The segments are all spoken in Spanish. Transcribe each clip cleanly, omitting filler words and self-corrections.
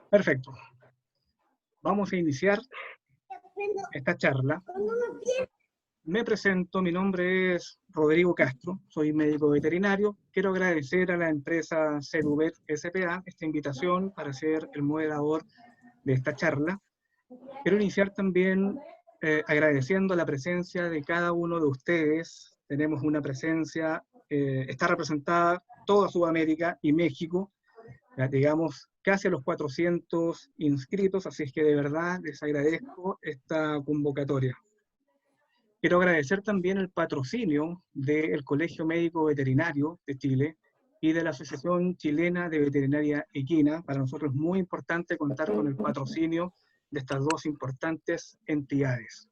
Perfecto. Vamos a iniciar esta charla. Me presento, mi nombre es Rodrigo Castro, soy médico veterinario. Quiero agradecer a la empresa Seduvet S.p.A. esta invitación para ser el moderador de esta charla. Quiero iniciar también agradeciendo la presencia de cada uno de ustedes. Tenemos una presencia, está representada toda Sudamérica y México, digamos casi a los 400 inscritos, así es que de verdad les agradezco esta convocatoria. Quiero agradecer también el patrocinio del Colegio Médico Veterinario de Chile y de la Asociación Chilena de Veterinaria Equina. Para nosotros es muy importante contar con el patrocinio de estas dos importantes entidades.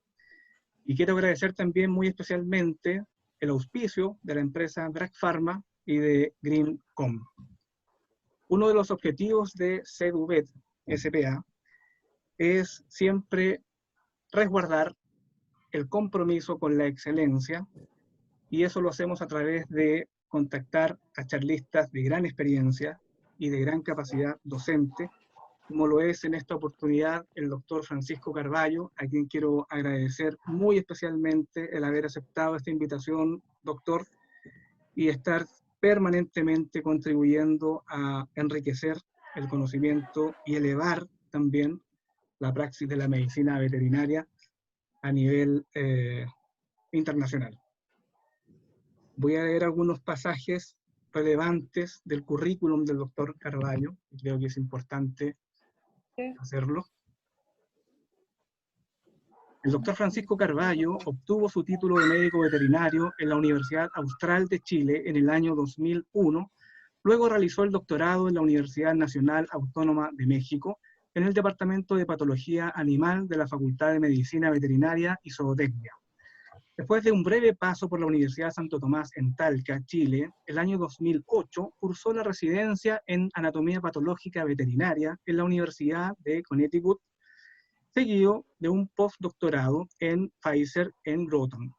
Y quiero agradecer también muy especialmente el auspicio de la empresa Drag Pharma y de Greencom. Uno de los objetivos de Seduvet S.p.A. es siempre resguardar el compromiso con la excelencia, y eso lo hacemos a través de contactar a charlistas de gran experiencia y de gran capacidad docente, como lo es en esta oportunidad el doctor Francisco Carballo, a quien quiero agradecer muy especialmente el haber aceptado esta invitación, doctor, y estar permanentemente contribuyendo a enriquecer el conocimiento y elevar también la praxis de la medicina veterinaria a nivel internacional. Voy a leer algunos pasajes relevantes del currículum del doctor Carballo, creo que es importante hacerlo. El doctor Francisco Carballo obtuvo su título de médico veterinario en la Universidad Austral de Chile en el año 2001, luego realizó el doctorado en la Universidad Nacional Autónoma de México en el Departamento de Patología Animal de la Facultad de Medicina Veterinaria y Zootecnia. Después de un breve paso por la Universidad Santo Tomás en Talca, Chile, el año 2008 cursó la residencia en Anatomía Patológica Veterinaria en la Universidad de Connecticut, seguido de un postdoctorado en Pfizer en Groton,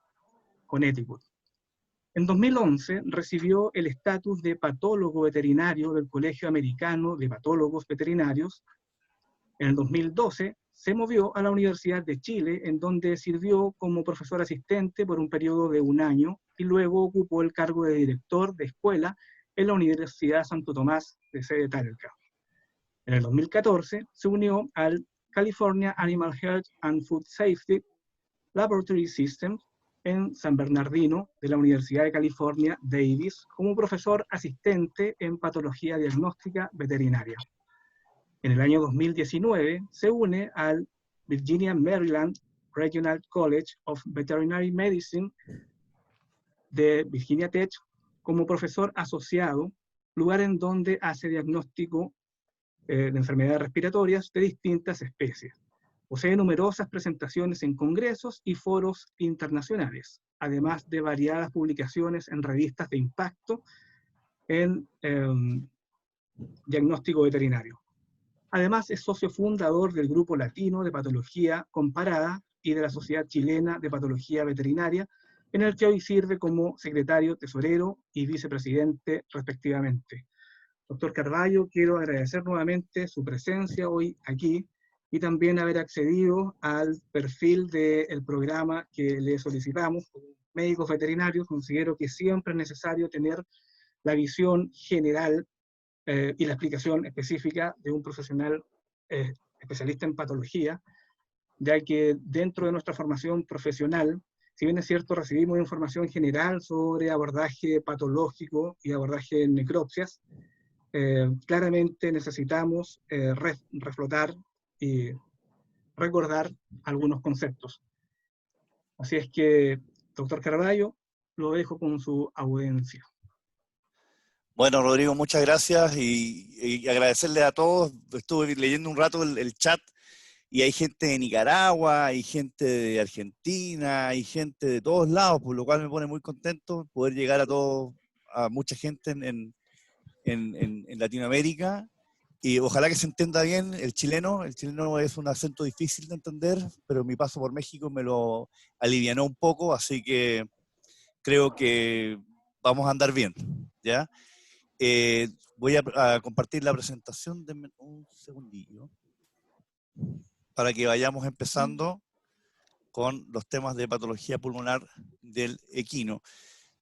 Connecticut. En 2011 recibió el estatus de patólogo veterinario del Colegio Americano de Patólogos Veterinarios. En el 2012 se movió a la Universidad de Chile, en donde sirvió como profesor asistente por un periodo de 1 año y luego ocupó el cargo de director de escuela en la Universidad Santo Tomás de sede Talca. En el 2014 se unió al California Animal Health and Food Safety Laboratory System en San Bernardino de la Universidad de California, Davis, como profesor asistente en patología diagnóstica veterinaria. En el año 2019 se une al Virginia Maryland Regional College of Veterinary Medicine de Virginia Tech como profesor asociado, lugar en donde hace diagnóstico de enfermedades respiratorias de distintas especies. Posee numerosas presentaciones en congresos y foros internacionales, además de variadas publicaciones en revistas de impacto en diagnóstico veterinario. Además, es socio fundador del Grupo Latino de Patología Comparada y de la Sociedad Chilena de Patología Veterinaria, en el que hoy sirve como secretario, tesorero y vicepresidente, respectivamente. Doctor Carballo, quiero agradecer nuevamente su presencia hoy aquí y también haber accedido al perfil del programa que le solicitamos. Como médicos veterinarios, considero que siempre es necesario tener la visión general y la explicación específica de un profesional especialista en patología, ya que dentro de nuestra formación profesional, si bien es cierto, recibimos información general sobre abordaje patológico y abordaje en necropsias, claramente necesitamos reflotar y recordar algunos conceptos. Así es que, doctor Carballo, lo dejo con su audiencia. Bueno, Rodrigo, muchas gracias y agradecerle a todos. Estuve leyendo un rato el chat y hay gente de Nicaragua, hay gente de Argentina, hay gente de todos lados, por lo cual me pone muy contento poder llegar a mucha gente en Latinoamérica Y ojalá que se entienda bien el chileno. El chileno es un acento difícil de entender, pero mi paso por México me lo alivianó un poco, así que creo que vamos a andar bien, ¿ya? Voy a compartir la presentación, denme un segundillo, para que vayamos empezando con los temas de patología pulmonar del equino.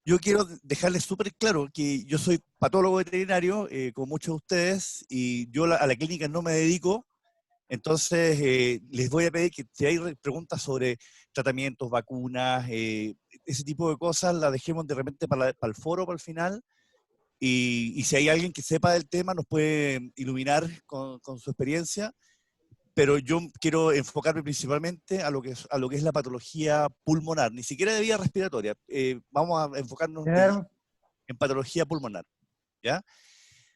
Yo quiero dejarles súper claro que yo soy patólogo veterinario, como muchos de ustedes, y yo a la clínica no me dedico. Entonces, les voy a pedir que si hay preguntas sobre tratamientos, vacunas, ese tipo de cosas, las dejemos de repente para el foro, para el final. Y si hay alguien que sepa del tema, nos puede iluminar con su experiencia. Pero yo quiero enfocarme principalmente a lo que es la patología pulmonar, ni siquiera de vía respiratoria. Vamos a enfocarnos en patología pulmonar, ¿ya?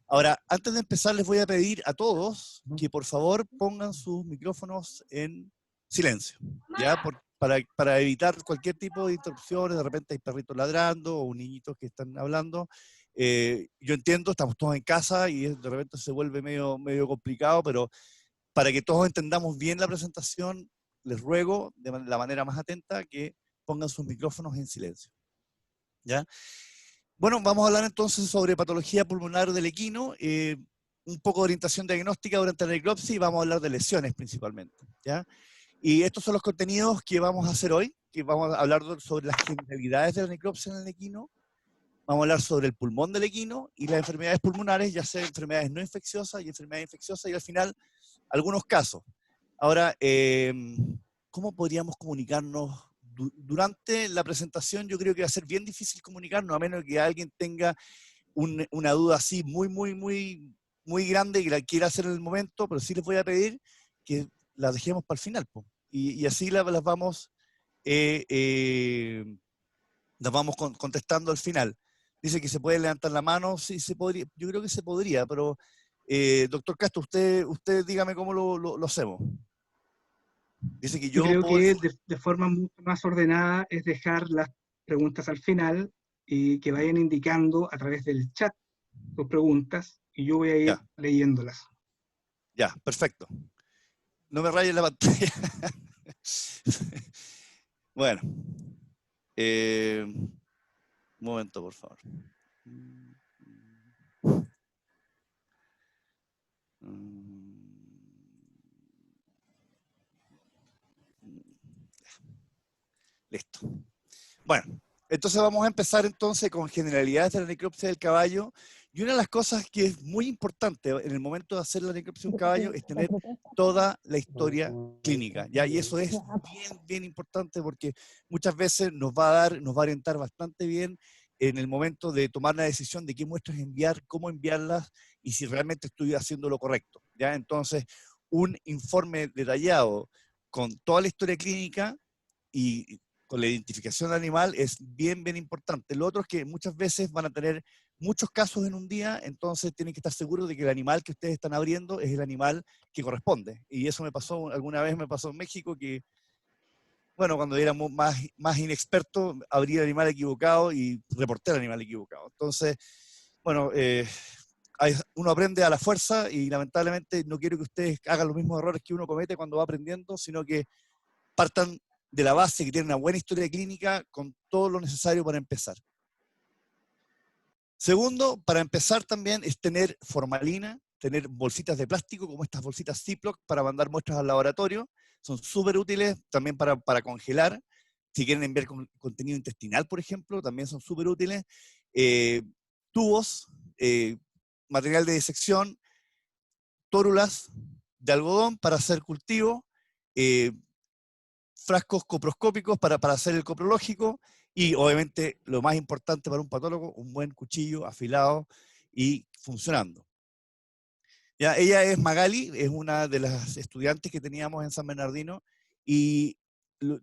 Ahora, antes de empezar, les voy a pedir a todos que por favor pongan sus micrófonos en silencio, ¿ya? Para evitar cualquier tipo de interrupciones. De repente hay perritos ladrando o niñitos que están hablando. Yo entiendo, estamos todos en casa y de repente se vuelve medio complicado, pero para que todos entendamos bien la presentación, les ruego de la manera más atenta que pongan sus micrófonos en silencio, ¿ya? Bueno, vamos a hablar entonces sobre patología pulmonar del equino, un poco de orientación diagnóstica durante la necropsia y vamos a hablar de lesiones principalmente, ¿ya? Y estos son los contenidos que vamos a hacer hoy, que vamos a hablar sobre las generalidades de la necropsia en el equino, vamos a hablar sobre el pulmón del equino y las enfermedades pulmonares, ya sea enfermedades no infecciosas y enfermedades infecciosas, y al final algunos casos. Ahora, ¿cómo podríamos comunicarnos? Durante la presentación yo creo que va a ser bien difícil comunicarnos, a menos que alguien tenga una duda así muy grande y la quiera hacer en el momento, pero sí les voy a pedir que las dejemos para el final, po. Y así las vamos, contestando al final. Dice que se puede levantar la mano, sí se podría, yo creo que se podría, pero doctor Castro, usted dígame cómo lo hacemos. Dice que Yo yo creo puedo que decir... de forma mucho más ordenada es dejar las preguntas al final y que vayan indicando a través del chat sus preguntas y yo voy a ir Ya, leyéndolas. ya, perfecto. No me rayes la pantalla. Bueno, un momento, por favor. Listo. Bueno, entonces vamos a empezar entonces con generalidades de la necropsia del caballo. Y una de las cosas que es muy importante en el momento de hacer la necropsia de un caballo es tener toda la historia clínica, ¿ya? Y eso es bien importante porque muchas veces nos va a orientar bastante bien en el momento de tomar la decisión de qué muestras enviar, cómo enviarlas y si realmente estoy haciendo lo correcto, ¿ya? Entonces, un informe detallado con toda la historia clínica y con la identificación del animal es bien importante. Lo otro es que muchas veces van a tener muchos casos en un día, entonces tienen que estar seguros de que el animal que ustedes están abriendo es el animal que corresponde. Y eso alguna vez me pasó en México, que, bueno, cuando era más inexperto, abrí el animal equivocado y reporté el animal equivocado. Entonces, bueno, uno aprende a la fuerza y lamentablemente no quiero que ustedes hagan los mismos errores que uno comete cuando va aprendiendo, sino que partan de la base, que tienen una buena historia clínica con todo lo necesario para empezar. Segundo, para empezar también es tener formalina, tener bolsitas de plástico como estas bolsitas Ziploc para mandar muestras al laboratorio. Son súper útiles también para congelar. Si quieren enviar contenido intestinal, por ejemplo, también son súper útiles. Tubos, material de disección, tórulas de algodón para hacer cultivo, frascos coproscópicos para hacer el coprológico y obviamente lo más importante para un patólogo, un buen cuchillo afilado y funcionando. Ya, ella es Magali, es una de las estudiantes que teníamos en San Bernardino y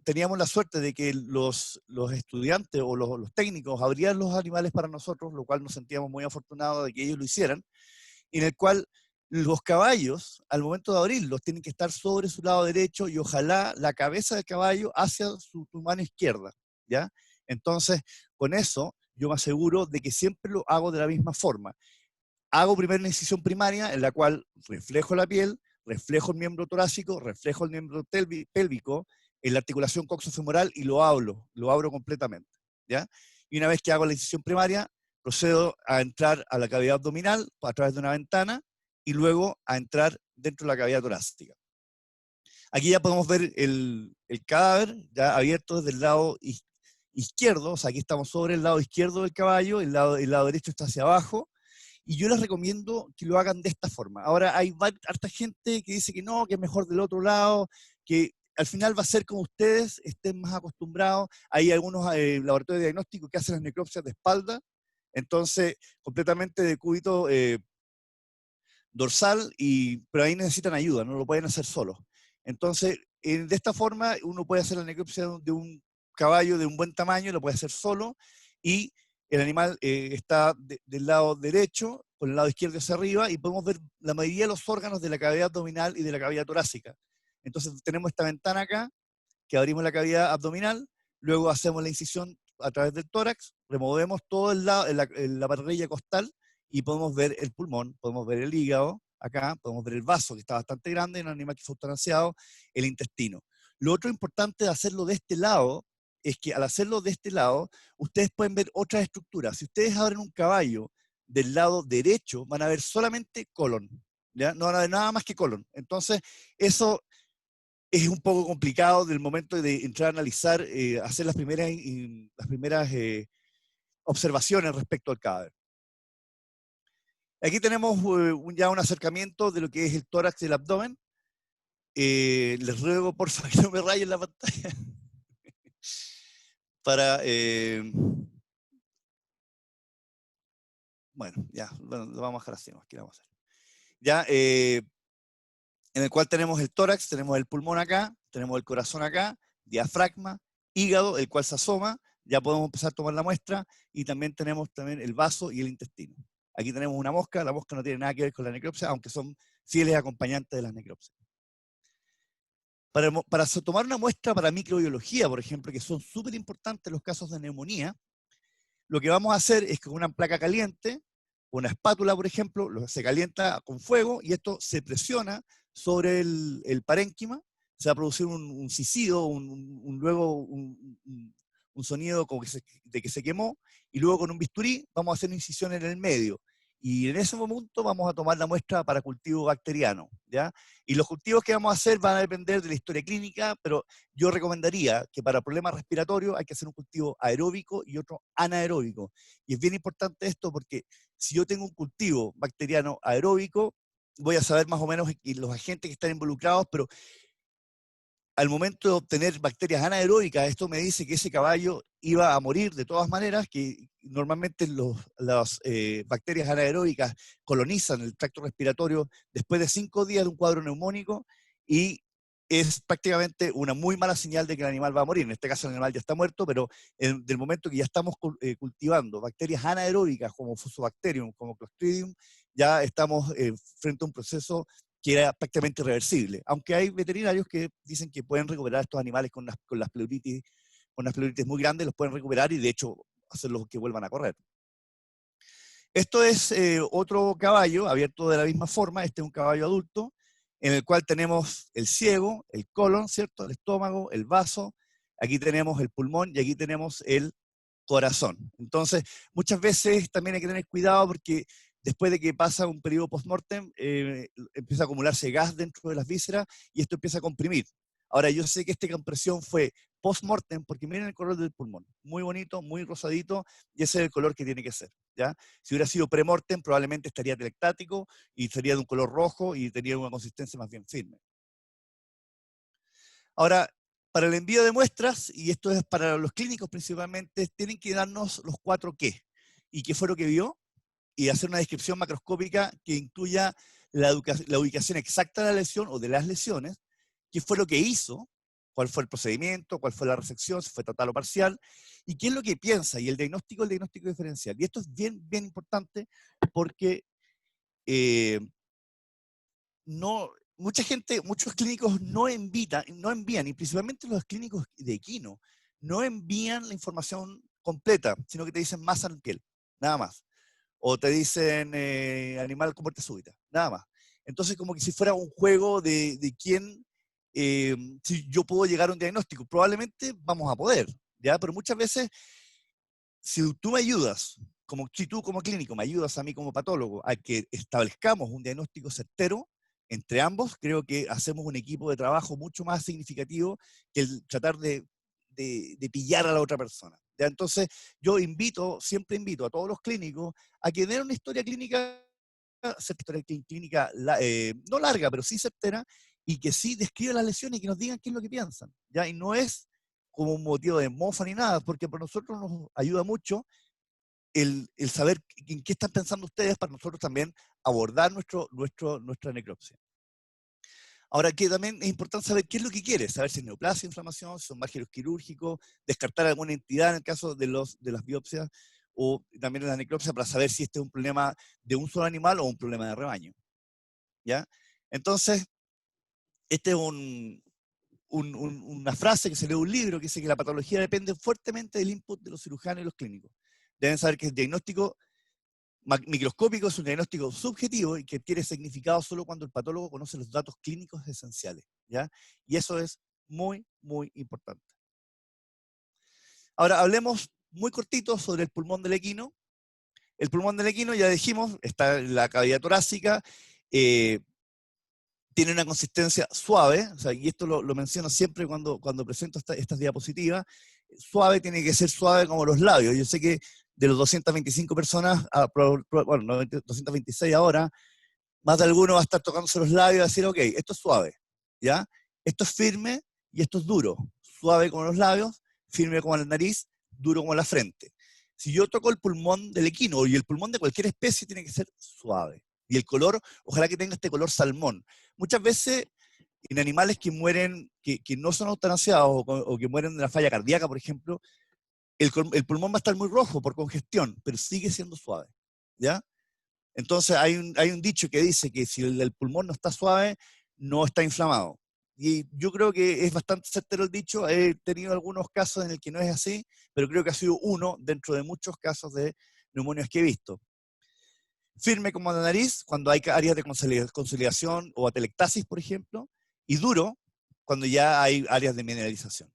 teníamos la suerte de que los estudiantes o los técnicos abrían los animales para nosotros, lo cual nos sentíamos muy afortunados de que ellos lo hicieran, y en el cual los caballos, al momento de abrirlos, tienen que estar sobre su lado derecho y ojalá la cabeza del caballo hacia su mano izquierda, ¿ya? Entonces, con eso, yo me aseguro de que siempre lo hago de la misma forma. hago primero una incisión primaria en la cual reflejo la piel, reflejo el miembro torácico, reflejo el miembro pélvico, en la articulación coxofemoral y lo abro completamente, ¿ya? Y una vez que hago la incisión primaria, procedo a entrar a la cavidad abdominal a través de una ventana y luego a entrar dentro de la cavidad torácica. Aquí ya podemos ver el cadáver ya abierto desde el lado izquierdo, o sea, aquí estamos sobre el lado izquierdo del caballo, el lado derecho está hacia abajo, y yo les recomiendo que lo hagan de esta forma. Ahora, hay harta gente que dice que no, que es mejor del otro lado, que al final va a ser como ustedes estén más acostumbrados. Hay algunos laboratorios de diagnóstico que hacen las necropsias de espalda, entonces completamente de cúbito dorsal, pero ahí necesitan ayuda, no lo pueden hacer solos. Entonces, de esta forma, uno puede hacer la necropsia de un caballo de un buen tamaño, lo puede hacer solo, y el animal está del lado derecho, con el lado izquierdo hacia arriba, y podemos ver la mayoría de los órganos de la cavidad abdominal y de la cavidad torácica. Entonces tenemos esta ventana acá, que abrimos la cavidad abdominal, luego hacemos la incisión a través del tórax, removemos todo el lado, la parrilla costal, y podemos ver el pulmón, podemos ver el hígado, acá podemos ver el vaso, que está bastante grande en un animal que fue eutanasiado, el intestino. Lo otro importante de hacerlo de este lado es que al hacerlo de este lado, ustedes pueden ver otras estructuras. Si ustedes abren un caballo del lado derecho, van a ver solamente colon, ¿ya? No van a ver nada más que colon. Entonces, eso es un poco complicado del momento de entrar a analizar, hacer las primeras observaciones respecto al cadáver. Aquí tenemos ya un acercamiento de lo que es el tórax y el abdomen. Les ruego, por favor, que no me rayen la pantalla. Bueno, ya, lo vamos a dejar así, aquí lo vamos a hacer. Ya, en el cual tenemos el tórax, tenemos el pulmón acá, tenemos el corazón acá, diafragma, hígado, el cual se asoma, ya podemos empezar a tomar la muestra, y también tenemos el vaso y el intestino. Aquí tenemos una mosca, la mosca no tiene nada que ver con la necropsia, aunque son fieles acompañantes de las necropsias. Para tomar una muestra para microbiología, por ejemplo, que son súper importantes los casos de neumonía, lo que vamos a hacer es que con una placa caliente, una espátula, por ejemplo, se calienta con fuego y esto se presiona sobre el parénquima, se va a producir un sisido, luego un sonido como de que se quemó, y luego con un bisturí vamos a hacer una incisión en el medio. Y en ese momento vamos a tomar la muestra para cultivo bacteriano, ¿ya? Y los cultivos que vamos a hacer van a depender de la historia clínica, pero yo recomendaría que para problemas respiratorios hay que hacer un cultivo aeróbico y otro anaeróbico. Y es bien importante esto porque si yo tengo un cultivo bacteriano aeróbico, voy a saber más o menos los agentes que están involucrados, pero al momento de obtener bacterias anaeróbicas, esto me dice que ese caballo iba a morir de todas maneras, que normalmente las bacterias anaeróbicas colonizan el tracto respiratorio después de 5 días de un cuadro neumónico, y es prácticamente una muy mala señal de que el animal va a morir. En este caso el animal ya está muerto, pero del momento que ya estamos cultivando bacterias anaeróbicas como Fusobacterium, como Clostridium, ya estamos frente a un proceso que era prácticamente irreversible, aunque hay veterinarios que dicen que pueden recuperar estos animales con las pleuritis muy grandes, los pueden recuperar y de hecho hacerlos que vuelvan a correr. Esto es otro caballo abierto de la misma forma. Este es un caballo adulto en el cual tenemos el ciego, el colon, ¿cierto? El estómago, el vaso, aquí tenemos el pulmón y aquí tenemos el corazón. Entonces, muchas veces también hay que tener cuidado porque después de que pasa un periodo post-mortem, empieza a acumularse gas dentro de las vísceras y esto empieza a comprimir. Ahora, yo sé que esta compresión fue post-mortem porque miren el color del pulmón. Muy bonito, muy rosadito, y ese es el color que tiene que ser, ¿ya? Si hubiera sido pre-mortem, probablemente estaría telectático y sería de un color rojo y tendría una consistencia más bien firme. Ahora, para el envío de muestras, y esto es para los clínicos principalmente, tienen que darnos los 4 qué. ¿Y qué fue lo que vio? Y hacer una descripción macroscópica que incluya la ubicación exacta de la lesión o de las lesiones, qué fue lo que hizo, cuál fue el procedimiento, cuál fue la resección, si fue total o parcial, y qué es lo que piensa, y el diagnóstico diferencial. Y esto es bien, bien importante porque mucha gente, muchos clínicos no envían, y principalmente los clínicos de equino, no envían la información completa, sino que te dicen masa en piel, nada más. o te dicen animal con muerte súbita, nada más. Entonces, como que si fuera un juego de quién, si yo puedo llegar a un diagnóstico, probablemente vamos a poder, ¿ya? Pero muchas veces, si tú me ayudas, si tú como clínico me ayudas a mí como patólogo a que establezcamos un diagnóstico certero, entre ambos, creo que hacemos un equipo de trabajo mucho más significativo que el tratar de pillar a la otra persona. ¿Ya? Entonces, yo siempre invito a todos los clínicos a que den una historia clínica no larga, pero sí certera, y que sí describan las lesiones y que nos digan qué es lo que piensan. ¿Ya? Y no es como un motivo de mofa ni nada, porque para nosotros nos ayuda mucho el saber en qué están pensando ustedes para nosotros también abordar nuestra necropsia. Ahora, que también es importante saber qué es lo que quiere, saber si es neoplasia, inflamación, si son márgenes quirúrgicos, descartar alguna entidad en el caso de las biopsias, o también en la necropsia para saber si este es un problema de un solo animal o un problema de rebaño. ¿Ya? Entonces, este es una frase que se lee en un libro que dice que la patología depende fuertemente del input de los cirujanos y los clínicos. Deben saber que el diagnóstico microscópico es un diagnóstico subjetivo y que tiene significado solo cuando el patólogo conoce los datos clínicos esenciales, ¿ya? Y eso es muy, muy importante. Ahora, hablemos muy cortito sobre el pulmón del equino. El pulmón del equino, ya dijimos, está en la cavidad torácica, tiene una consistencia suave, o sea, y esto lo menciono siempre cuando presento estas diapositivas. Suave tiene que ser suave como los labios. Yo sé que de los 225 personas, bueno, 226 ahora, más de alguno va a estar tocándose los labios y va a decir, ok, esto es suave, ¿ya? Esto es firme y esto es duro. Suave como los labios, firme como la nariz, duro como la frente. Si yo toco el pulmón del equino y el pulmón de cualquier especie tiene que ser suave. Y el color, ojalá que tenga este color salmón. Muchas veces en animales que mueren, que no son eutanasiados o que mueren de la falla cardíaca, por ejemplo, el pulmón va a estar muy rojo por congestión, pero sigue siendo suave, ¿ya? Entonces hay un dicho que dice que si el pulmón no está suave, no está inflamado. Y yo creo que es bastante certero el dicho. He tenido algunos casos en el que no es así, pero creo que ha sido uno dentro de muchos casos de neumonias que he visto. Firme como la nariz, cuando hay áreas de consolidación o atelectasis, por ejemplo, y duro, cuando ya hay áreas de mineralización.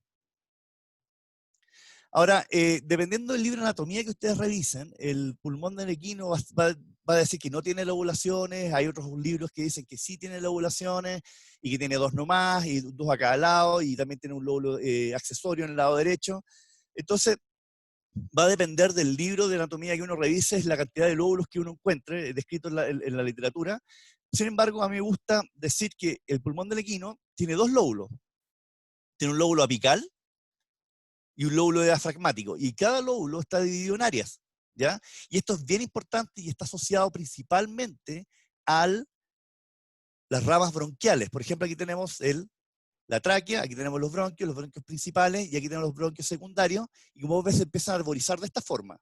Ahora, dependiendo del libro de anatomía que ustedes revisen, el pulmón del equino va a decir que no tiene lobulaciones, hay otros libros que dicen que sí tiene lobulaciones y que tiene dos nomás y dos a cada lado y también tiene un lóbulo accesorio en el lado derecho. Entonces, va a depender del libro de anatomía que uno revise, es la cantidad de lóbulos que uno encuentre descrito en la literatura. Sin embargo, a mí me gusta decir que el pulmón del equino tiene dos lóbulos. Tiene un lóbulo apical y un lóbulo diafragmático, y cada lóbulo está dividido en áreas, ¿ya? Y esto es bien importante y está asociado principalmente a las ramas bronquiales. Por ejemplo, aquí tenemos la tráquea, aquí tenemos los bronquios principales, y aquí tenemos los bronquios secundarios, y como ves, se empiezan a arborizar de esta forma,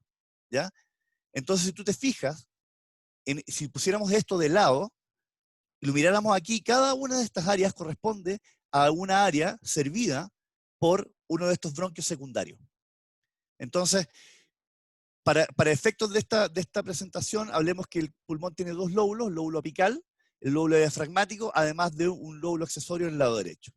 ¿ya? Entonces, si tú te fijas, si pusiéramos esto de lado, y lo miráramos aquí, cada una de estas áreas corresponde a una área servida por uno de estos bronquios secundarios. Entonces, para efectos de esta presentación, hablemos que el pulmón tiene dos lóbulos, el lóbulo apical, el lóbulo diafragmático, además de un lóbulo accesorio en el lado derecho.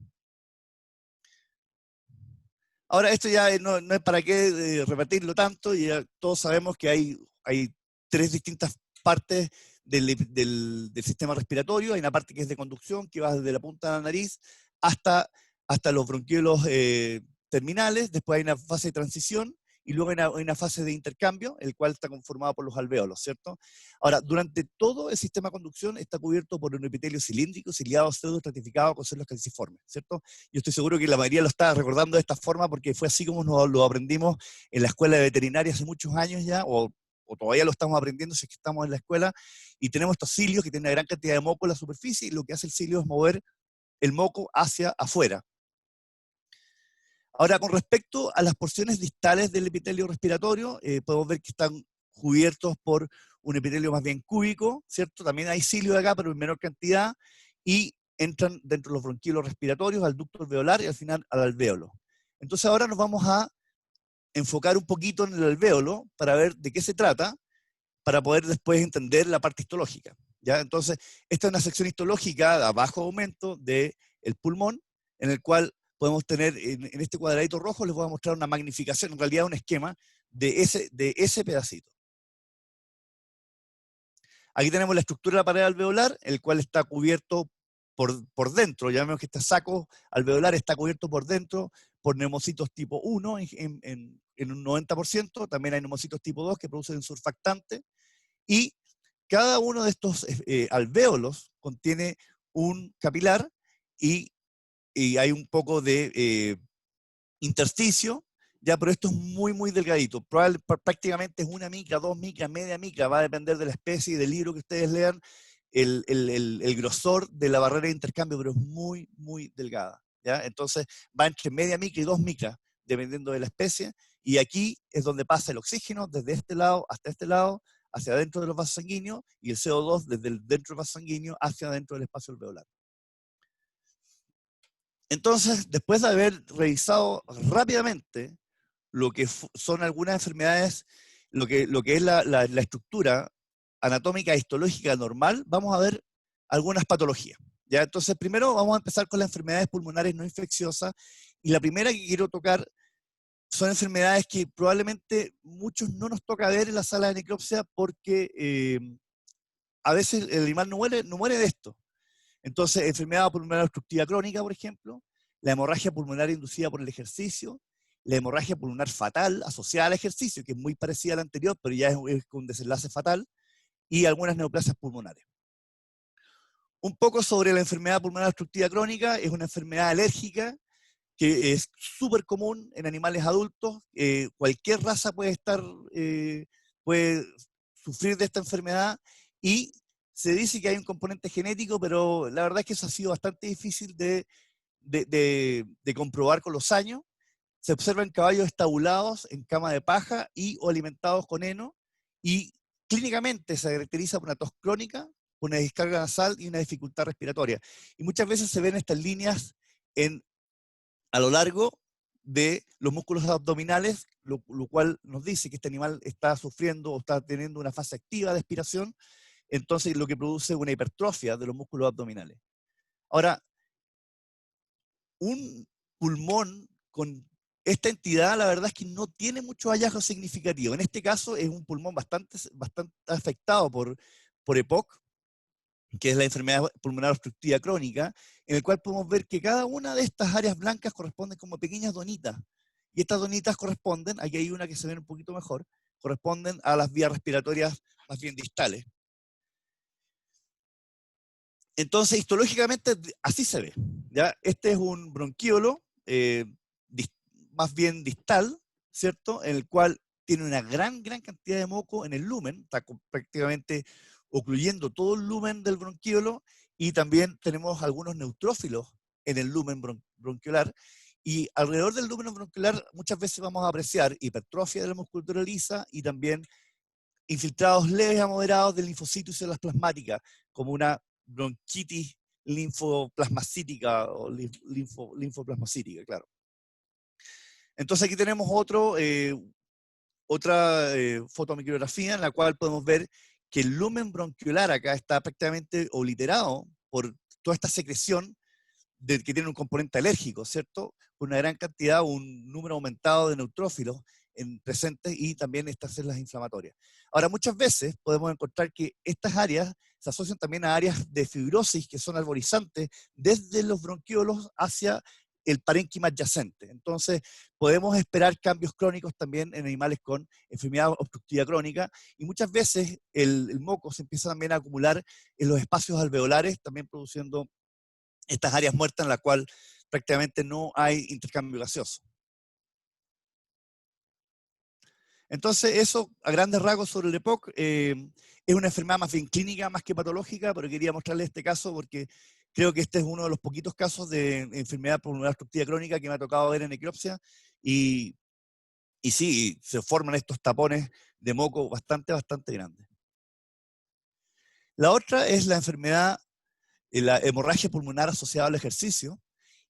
Ahora, esto ya no es para qué repetirlo tanto, y ya todos sabemos que hay tres distintas partes del sistema respiratorio. Hay una parte que es de conducción, que va desde la punta de la nariz hasta los bronquiolos terminales. Después hay una fase de transición, y luego hay una fase de intercambio, el cual está conformado por los alvéolos, ¿cierto? Ahora, durante todo el sistema de conducción está cubierto por un epitelio cilíndrico, ciliado, pseudoestratificado con células caliciformes, ¿cierto? Yo estoy seguro que la mayoría lo está recordando de esta forma porque fue así como lo aprendimos en la escuela de veterinaria hace muchos años ya, o todavía lo estamos aprendiendo si es que estamos en la escuela, y tenemos estos cilios que tienen una gran cantidad de moco en la superficie, y lo que hace el cilio es mover el moco hacia afuera. Ahora, con respecto a las porciones distales del epitelio respiratorio, podemos ver que están cubiertos por un epitelio más bien cúbico, ¿cierto? También hay cilios acá, pero en menor cantidad, y entran dentro de los bronquiolos respiratorios, al ducto alveolar y al final al alvéolo. Entonces ahora nos vamos a enfocar un poquito en el alvéolo para ver de qué se trata, para poder después entender la parte histológica, ¿ya? Entonces, esta es una sección histológica a bajo aumento del pulmón, en el cual podemos tener, en este cuadradito rojo les voy a mostrar una magnificación, en realidad un esquema de ese pedacito. Aquí tenemos la estructura de la pared alveolar, el cual está cubierto por dentro. Ya vemos que este saco alveolar está cubierto por dentro por neumocitos tipo 1 en un 90%. También hay neumocitos tipo 2 que producen surfactante. Y cada uno de estos alvéolos contiene un capilar y hay un poco de intersticio, ya, pero esto es muy, muy delgadito. Prácticamente es una micra, 2 micras, media micra, va a depender de la especie y del libro que ustedes lean, el grosor de la barrera de intercambio, pero es muy, muy delgada, ¿ya? Entonces va entre media micra y 2 micras, dependiendo de la especie, y aquí es donde pasa el oxígeno desde este lado hasta este lado, hacia adentro de los vasos sanguíneos, y el CO2 desde dentro del vaso sanguíneo hacia adentro del espacio alveolar. Entonces, después de haber revisado rápidamente lo que son algunas enfermedades, lo que es la estructura anatómica e histológica normal, vamos a ver algunas patologías, ¿ya? Entonces, primero vamos a empezar con las enfermedades pulmonares no infecciosas, y la primera que quiero tocar son enfermedades que probablemente muchos no nos toca ver en la sala de necropsia porque a veces el animal no muere de esto. Entonces, enfermedad pulmonar obstructiva crónica, por ejemplo, la hemorragia pulmonar inducida por el ejercicio, la hemorragia pulmonar fatal asociada al ejercicio, que es muy parecida a la anterior, pero ya es un desenlace fatal, y algunas neoplasias pulmonares. Un poco sobre la enfermedad pulmonar obstructiva crónica, es una enfermedad alérgica que es súper común en animales adultos. Cualquier raza puede sufrir de esta enfermedad, y se dice que hay un componente genético, pero la verdad es que eso ha sido bastante difícil de comprobar con los años. Se observan caballos estabulados en cama de paja o alimentados con heno, y clínicamente se caracteriza por una tos crónica, una descarga nasal y una dificultad respiratoria. Y muchas veces se ven estas líneas a lo largo de los músculos abdominales, lo cual nos dice que este animal está sufriendo o está teniendo una fase activa de expiración, entonces lo que produce una hipertrofia de los músculos abdominales. Ahora, un pulmón con esta entidad, la verdad es que no tiene mucho hallazgo significativo. En este caso es un pulmón bastante afectado por EPOC, que es la enfermedad pulmonar obstructiva crónica, en el cual podemos ver que cada una de estas áreas blancas corresponden como pequeñas donitas. Y estas donitas corresponden, aquí hay una que se ve un poquito mejor, corresponden a las vías respiratorias más bien distales. Entonces, histológicamente, así se ve, ¿ya? Este es un bronquíolo, más bien distal, ¿cierto? En el cual tiene una gran cantidad de moco en el lumen, está prácticamente ocluyendo todo el lumen del bronquíolo, y también tenemos algunos neutrófilos en el lumen bronquiolar, y alrededor del lumen bronquiolar muchas veces vamos a apreciar hipertrofia de la musculatura lisa y también infiltrados leves a moderados de linfocitos y células plasmáticas, como una bronquitis linfoplasmacítica o linfoplasmacítica, claro. Entonces aquí tenemos otra fotomicrografía en la cual podemos ver que el lumen bronquiolar acá está prácticamente obliterado por toda esta secreción que tiene un componente alérgico, ¿cierto? Con una gran cantidad, un número aumentado de neutrófilos presentes, y también estas células inflamatorias. Ahora, muchas veces podemos encontrar que estas áreas se asocian también a áreas de fibrosis que son arborizantes desde los bronquiolos hacia el parénquima adyacente. Entonces, podemos esperar cambios crónicos también en animales con enfermedad obstructiva crónica, y muchas veces el moco se empieza también a acumular en los espacios alveolares, también produciendo estas áreas muertas en la cual prácticamente no hay intercambio gaseoso. Entonces, eso a grandes rasgos sobre el EPOC. Es una enfermedad más bien clínica más que patológica, pero quería mostrarles este caso porque creo que este es uno de los poquitos casos de enfermedad pulmonar obstructiva crónica que me ha tocado ver en necropsia, y sí, se forman estos tapones de moco bastante grandes. La otra es la enfermedad, la hemorragia pulmonar asociada al ejercicio,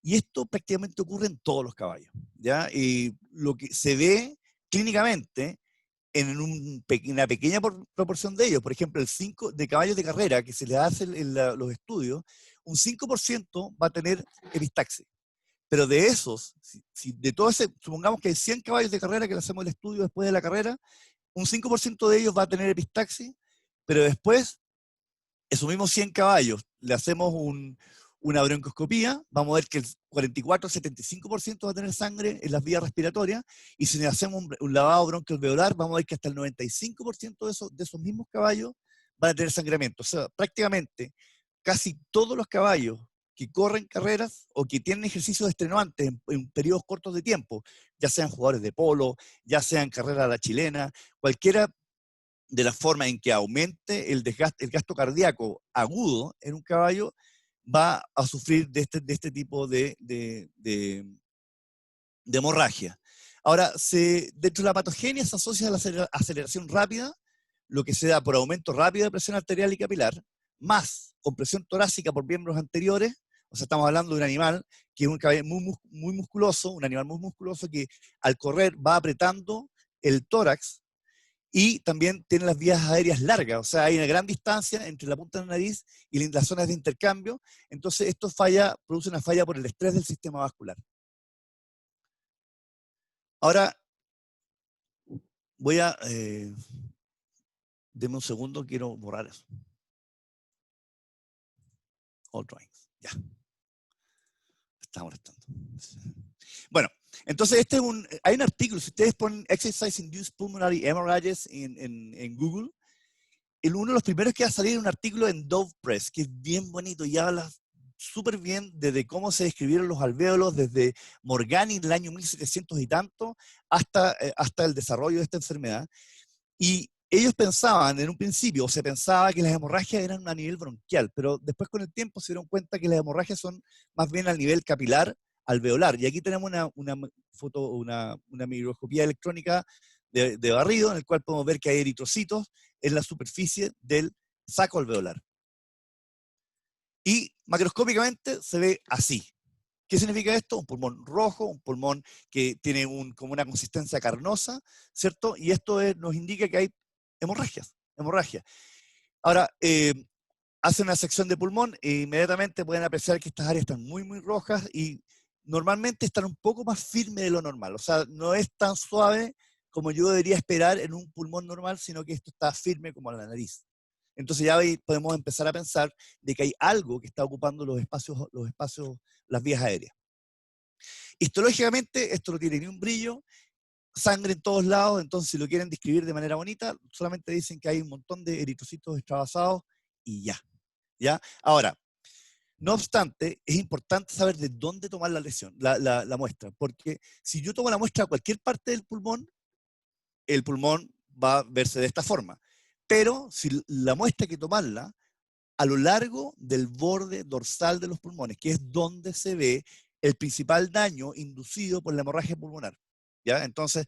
y esto prácticamente ocurre en todos los caballos, ¿ya? Y lo que se ve clínicamente en una pequeña proporción de ellos. Por ejemplo, el 5 de caballos de carrera que se le hace en los estudios, un 5% va a tener epistaxis. Pero de esos, si de todo ese, supongamos que hay 100 caballos de carrera que le hacemos el estudio después de la carrera, un 5% de ellos va a tener epistaxis, pero después, esos mismos 100 caballos, le hacemos una broncoscopía, vamos a ver que el 44-75% va a tener sangre en las vías respiratorias, y si le hacemos un lavado broncoalveolar, vamos a ver que hasta el 95% de esos mismos caballos van a tener sangramiento. O sea, prácticamente casi todos los caballos que corren carreras o que tienen ejercicios extenuantes en periodos cortos de tiempo, ya sean jugadores de polo, ya sean carreras a la chilena, cualquiera de la forma en que aumente el gasto cardíaco agudo en un caballo, va a sufrir de este tipo de hemorragia. Ahora, dentro de la patogenia se asocia a la aceleración rápida, lo que se da por aumento rápido de presión arterial y capilar, más compresión torácica por miembros anteriores. O sea, estamos hablando de un animal que es un caballo muy musculoso, un animal muy musculoso que al correr va apretando el tórax, y también tiene las vías aéreas largas, o sea, hay una gran distancia entre la punta de la nariz y las zonas de intercambio. Entonces esto produce una falla por el estrés del sistema vascular. Ahora, voy a... deme un segundo, quiero borrar eso. All drawings, ya. Está molestando. Bueno, entonces hay un artículo, si ustedes ponen Exercise Induced Pulmonary Hemorrhages en Google, uno de los primeros que va a salir es un artículo en Dove Press, que es bien bonito y habla súper bien desde cómo se describieron los alvéolos desde Morgani en el año 1700 y tanto hasta el desarrollo de esta enfermedad. Y ellos pensaban en un principio, o se pensaba que las hemorragias eran a nivel bronquial, pero después con el tiempo se dieron cuenta que las hemorragias son más bien al nivel capilar alveolar. Y aquí tenemos una microscopía electrónica de barrido, en el cual podemos ver que hay eritrocitos en la superficie del saco alveolar. Y macroscópicamente se ve así. ¿Qué significa esto? Un pulmón rojo, un pulmón que tiene como una consistencia carnosa, ¿cierto? Y esto nos indica que hay hemorragia. Ahora, hacen una sección de pulmón e inmediatamente pueden apreciar que estas áreas están muy rojas y normalmente están un poco más firmes de lo normal. O sea, no es tan suave como yo debería esperar en un pulmón normal, sino que esto está firme como la nariz. Entonces ya podemos empezar a pensar de que hay algo que está ocupando los espacios, las vías aéreas. Histológicamente, esto no tiene ni un brillo, sangre en todos lados, entonces si lo quieren describir de manera bonita, solamente dicen que hay un montón de eritrocitos extravasados y ya. Ahora, no obstante, es importante saber de dónde tomar la lesión, la muestra, porque si yo tomo la muestra a cualquier parte del pulmón, el pulmón va a verse de esta forma. Pero si la muestra hay que tomarla a lo largo del borde dorsal de los pulmones, que es donde se ve el principal daño inducido por la hemorragia pulmonar. ¿Ya? Entonces,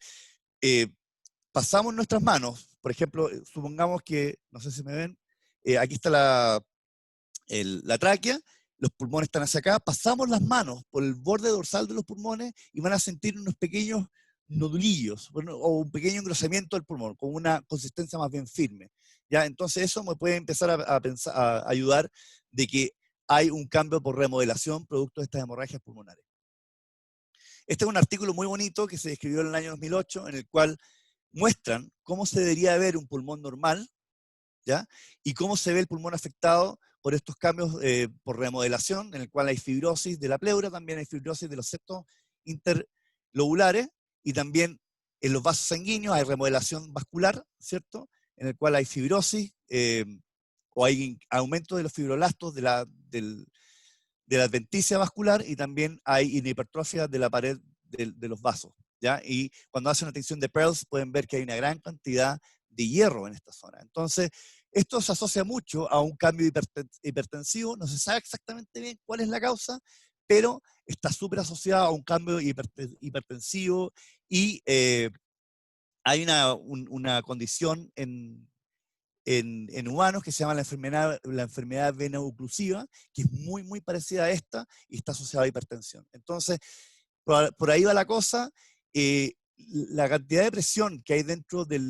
pasamos nuestras manos, por ejemplo, supongamos que, no sé si me ven, aquí está la tráquea, los pulmones están hacia acá, pasamos las manos por el borde dorsal de los pulmones y van a sentir unos pequeños nodulillos o un pequeño engrosamiento del pulmón, con una consistencia más bien firme. ¿Ya? Entonces eso me puede empezar a ayudar de que hay un cambio por remodelación producto de estas hemorragias pulmonares. Este es un artículo muy bonito que se escribió en el año 2008, en el cual muestran cómo se debería ver un pulmón normal, ¿ya? Y cómo se ve el pulmón afectado por estos cambios por remodelación, en el cual hay fibrosis de la pleura, también hay fibrosis de los septos interlobulares, y también en los vasos sanguíneos hay remodelación vascular, ¿cierto? En el cual hay fibrosis o hay aumento de los fibroblastos de la adventicia vascular, y también hay hipertrofia de la pared de los vasos, ¿ya? Y cuando hacen una tinción de Pearls pueden ver que hay una gran cantidad de hierro en esta zona. Entonces, esto se asocia mucho a un cambio hipertensivo, no se sabe exactamente bien cuál es la causa, pero está súper asociado a un cambio hipertensivo y hay una condición en humanos que se llama la enfermedad vena oclusiva, que es muy parecida a esta y está asociada a hipertensión. Entonces, por ahí va la cosa. la cantidad de presión que hay dentro de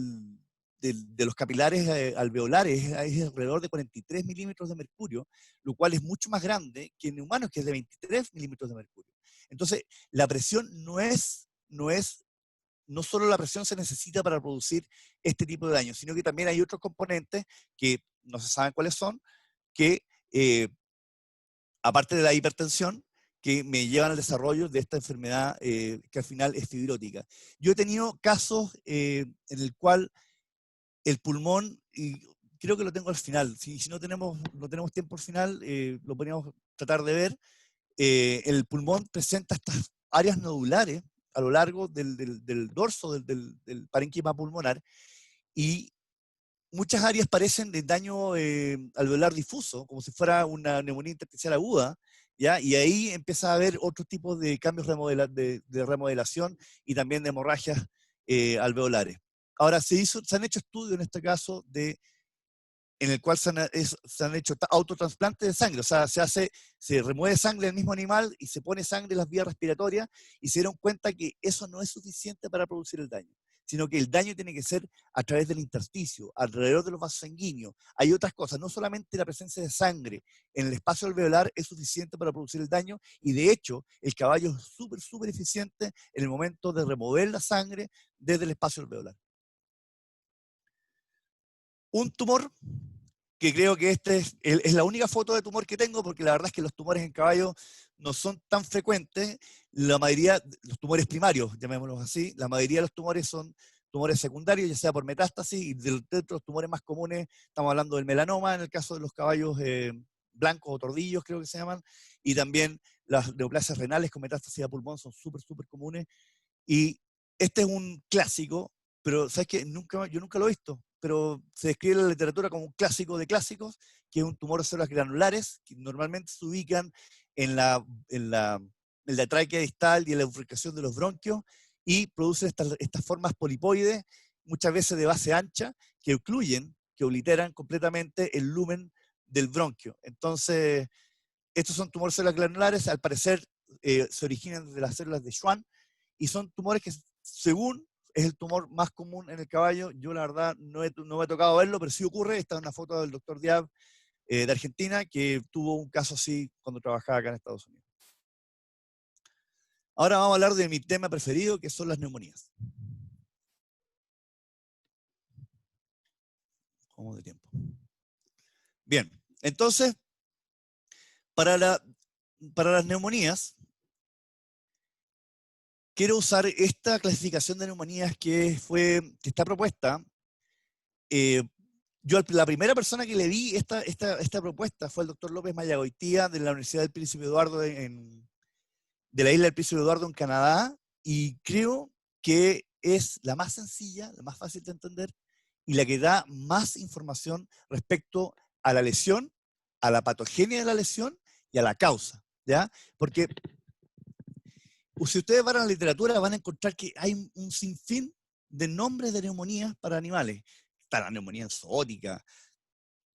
los capilares alveolares es alrededor de 43 milímetros de mercurio, lo cual es mucho más grande que en humanos, que es de 23 milímetros de mercurio. Entonces, la presión no solo la presión se necesita para producir este tipo de daño, sino que también hay otros componentes que no se saben cuáles son, que aparte de la hipertensión, que me llevan al desarrollo de esta enfermedad que al final es fibrótica. Yo he tenido casos en el cual el pulmón, y creo que lo tengo al final, si no tenemos tiempo al final, lo podríamos tratar de ver, el pulmón presenta estas áreas nodulares a lo largo del dorso del parénquima pulmonar, y muchas áreas parecen de daño alveolar difuso, como si fuera una neumonía intersticial aguda, ¿ya? Y ahí empieza a haber otros tipos de cambios de remodelación y también de hemorragias alveolares. Ahora, se han hecho estudios en este caso en el cual se han hecho autotransplantes de sangre, o sea, se remueve sangre del mismo animal y se pone sangre en las vías respiratorias, y se dieron cuenta que eso no es suficiente para producir el daño, sino que el daño tiene que ser a través del intersticio, alrededor de los vasos sanguíneos. Hay otras cosas, no solamente la presencia de sangre en el espacio alveolar es suficiente para producir el daño, y de hecho el caballo es súper eficiente en el momento de remover la sangre desde el espacio alveolar. Un tumor, que creo que es la única foto de tumor que tengo, porque la verdad es que los tumores en caballo no son tan frecuentes. La mayoría, los tumores primarios, llamémoslos así, la mayoría de los tumores son tumores secundarios, ya sea por metástasis, y de los tumores más comunes, estamos hablando del melanoma, en el caso de los caballos blancos o tordillos, creo que se llaman, y también las neoplasias renales con metástasis a pulmón son súper comunes. Y este es un clásico, pero ¿sabes qué? Yo nunca lo he visto, pero se describe en la literatura como un clásico de clásicos, que es un tumor de células granulares, que normalmente se ubican en la tráquea distal y en la bifurcación de los bronquios, y producen estas formas polipoides, muchas veces de base ancha, que obliteran completamente el lumen del bronquio. Entonces, estos son tumores de células granulares, al parecer se originan de las células de Schwann, y son tumores que, según es el tumor más común en el caballo. Yo la verdad no me ha tocado verlo, pero sí ocurre. Esta es una foto del doctor Diab de Argentina, que tuvo un caso así cuando trabajaba acá en Estados Unidos. Ahora vamos a hablar de mi tema preferido, que son las neumonías. ¿Cómo de tiempo? Bien, entonces, para las neumonías, quiero usar esta clasificación de neumonías que está propuesta. La primera persona que le di esta propuesta fue el doctor López Mayagoitía, de la Universidad del Príncipe Eduardo, de la isla del Príncipe Eduardo en Canadá, y creo que es la más sencilla, la más fácil de entender, y la que da más información respecto a la lesión, a la patogenia de la lesión y a la causa, ¿ya? Porque si ustedes van a la literatura, van a encontrar que hay un sinfín de nombres de neumonías para animales. Está la neumonía zoótica,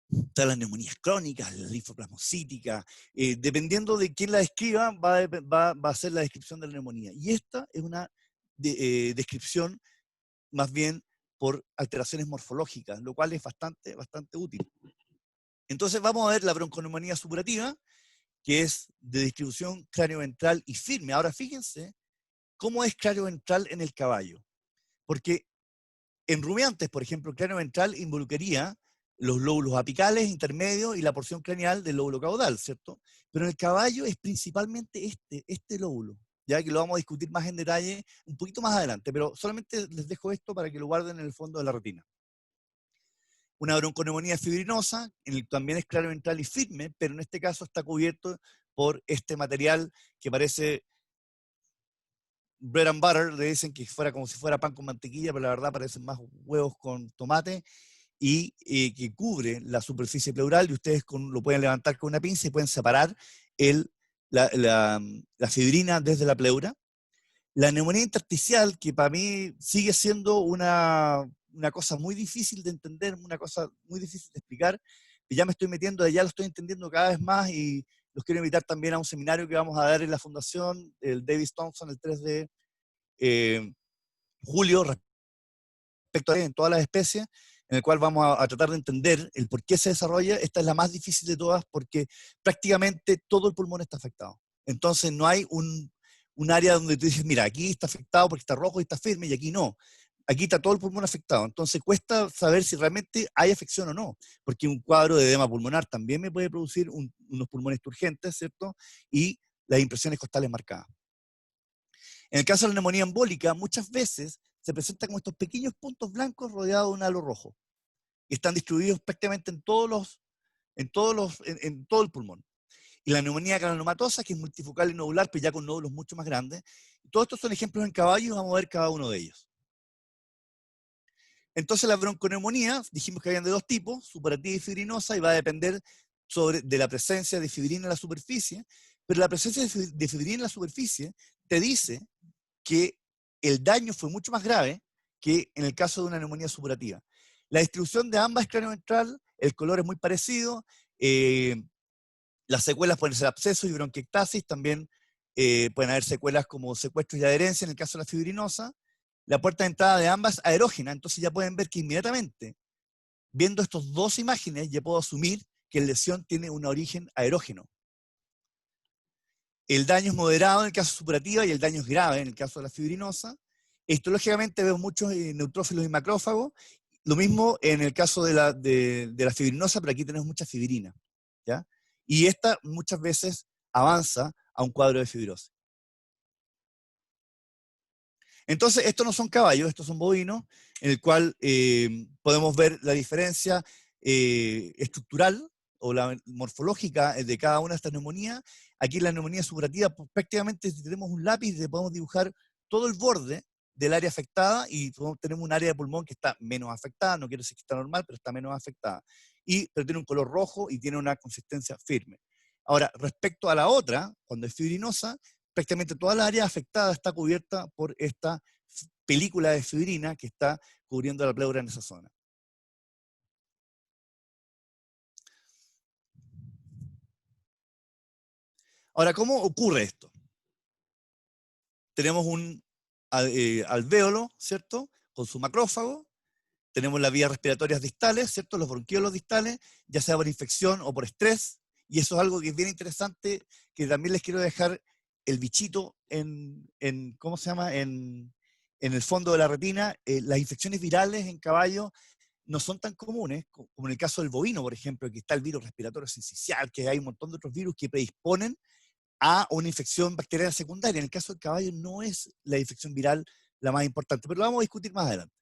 están las neumonías crónicas, la linfoplasmocítica. Dependiendo de quién la describa, va a ser la descripción de la neumonía. Y esta es una descripción más bien por alteraciones morfológicas, lo cual es bastante útil. Entonces vamos a ver la bronconeumonía supurativa, que es de distribución cráneo-ventral y firme. Ahora fíjense cómo es cráneo-ventral en el caballo. Porque en rumiantes, por ejemplo, el cráneo ventral involucraría los lóbulos apicales, intermedios y la porción craneal del lóbulo caudal, ¿cierto? Pero en el caballo es principalmente este lóbulo, ya que lo vamos a discutir más en detalle un poquito más adelante, pero solamente les dejo esto para que lo guarden en el fondo de la retina. Una bronconeumonía fibrinosa, también es cráneo ventral y firme, pero en este caso está cubierto por este material que parece bread and butter, le dicen que fuera como si fuera pan con mantequilla, pero la verdad parecen más huevos con tomate, y que cubre la superficie pleural, y ustedes lo pueden levantar con una pinza y pueden separar la fibrina desde la pleura. La neumonía intersticial, que para mí sigue siendo una cosa muy difícil de entender, una cosa muy difícil de explicar, y ya me estoy metiendo, ya lo estoy entendiendo cada vez más, y los quiero invitar también a un seminario que vamos a dar en la fundación, el Davis Thompson, el 3 de julio respecto a en todas las especies, en el cual vamos a tratar de entender el por qué se desarrolla. Esta es la más difícil de todas porque prácticamente todo el pulmón está afectado. Entonces no hay un área donde tú dices, mira, aquí está afectado porque está rojo y está firme, y aquí no. Aquí está todo el pulmón afectado. Entonces cuesta saber si realmente hay afección o no, porque un cuadro de edema pulmonar también me puede producir unos pulmones turgentes, ¿cierto? Y las impresiones costales marcadas. En el caso de la neumonía embólica, muchas veces se presenta como estos pequeños puntos blancos rodeados de un halo rojo. Y están distribuidos prácticamente en todo el pulmón. Y la neumonía granulomatosa, que es multifocal y nodular, pero ya con nódulos mucho más grandes. Todos estos son ejemplos en caballos y vamos a ver cada uno de ellos. Entonces la bronconeumonía, dijimos que habían de dos tipos, supurativa y fibrinosa, y va a depender de la presencia de fibrina en la superficie, pero la presencia de fibrina en la superficie te dice que el daño fue mucho más grave que en el caso de una neumonía supurativa. La distribución de ambas es cranioventral, el color es muy parecido, las secuelas pueden ser abscesos y bronquiectasis, también pueden haber secuelas como secuestros y adherencia en el caso de la fibrinosa. La puerta de entrada de ambas aerógena, entonces ya pueden ver que inmediatamente, viendo estas dos imágenes, ya puedo asumir que la lesión tiene un origen aerógeno. El daño es moderado en el caso de supurativa y el daño es grave en el caso de la fibrinosa. Histológicamente veo muchos neutrófilos y macrófagos. Lo mismo en el caso de la fibrinosa, pero aquí tenemos mucha fibrina, ¿ya? Y esta muchas veces avanza a un cuadro de fibrosis. Entonces, estos no son caballos, estos son bovinos, en el cual podemos ver la diferencia estructural o la morfológica de cada una de estas neumonías. Aquí la neumonía supurativa, pues, prácticamente si tenemos un lápiz, le podemos dibujar todo el borde del área afectada y tenemos un área de pulmón que está menos afectada, no quiero decir que está normal, pero está menos afectada. Pero tiene un color rojo y tiene una consistencia firme. Ahora, respecto a la otra, cuando es fibrinosa, prácticamente toda la área afectada está cubierta por esta película de fibrina que está cubriendo la pleura en esa zona. Ahora, ¿cómo ocurre esto? Tenemos un alvéolo, ¿cierto? Con su macrófago. Tenemos las vías respiratorias distales, ¿cierto? Los bronquiolos distales, ya sea por infección o por estrés. Y eso es algo que es bien interesante, que también les quiero dejar el bichito ¿cómo se llama? En el fondo de la retina. Las infecciones virales en caballos no son tan comunes como en el caso del bovino, por ejemplo, que está el virus respiratorio sincicial, que hay un montón de otros virus que predisponen a una infección bacteriana secundaria. En el caso del caballo no es la infección viral la más importante, pero lo vamos a discutir más adelante.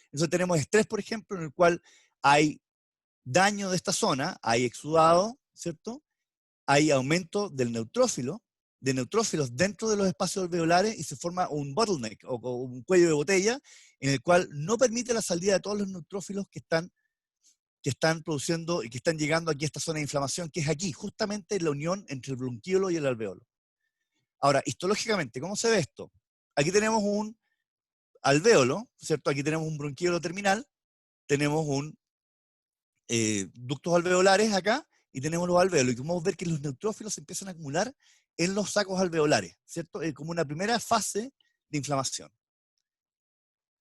Entonces tenemos estrés, por ejemplo, en el cual hay daño de esta zona, hay exudado, ¿cierto? Hay aumento del neutrófilo, de neutrófilos dentro de los espacios alveolares y se forma un bottleneck o un cuello de botella en el cual no permite la salida de todos los neutrófilos que están produciendo y que están llegando aquí a esta zona de inflamación, que es aquí, justamente la unión entre el bronquiolo y el alveolo. Ahora, histológicamente, ¿cómo se ve esto? Aquí tenemos un alvéolo, ¿cierto? Aquí tenemos un bronquiolo terminal, tenemos ductos alveolares acá, y tenemos los alvéolos. Y podemos ver que los neutrófilos se empiezan a acumular en los sacos alveolares, ¿cierto? Como una primera fase de inflamación.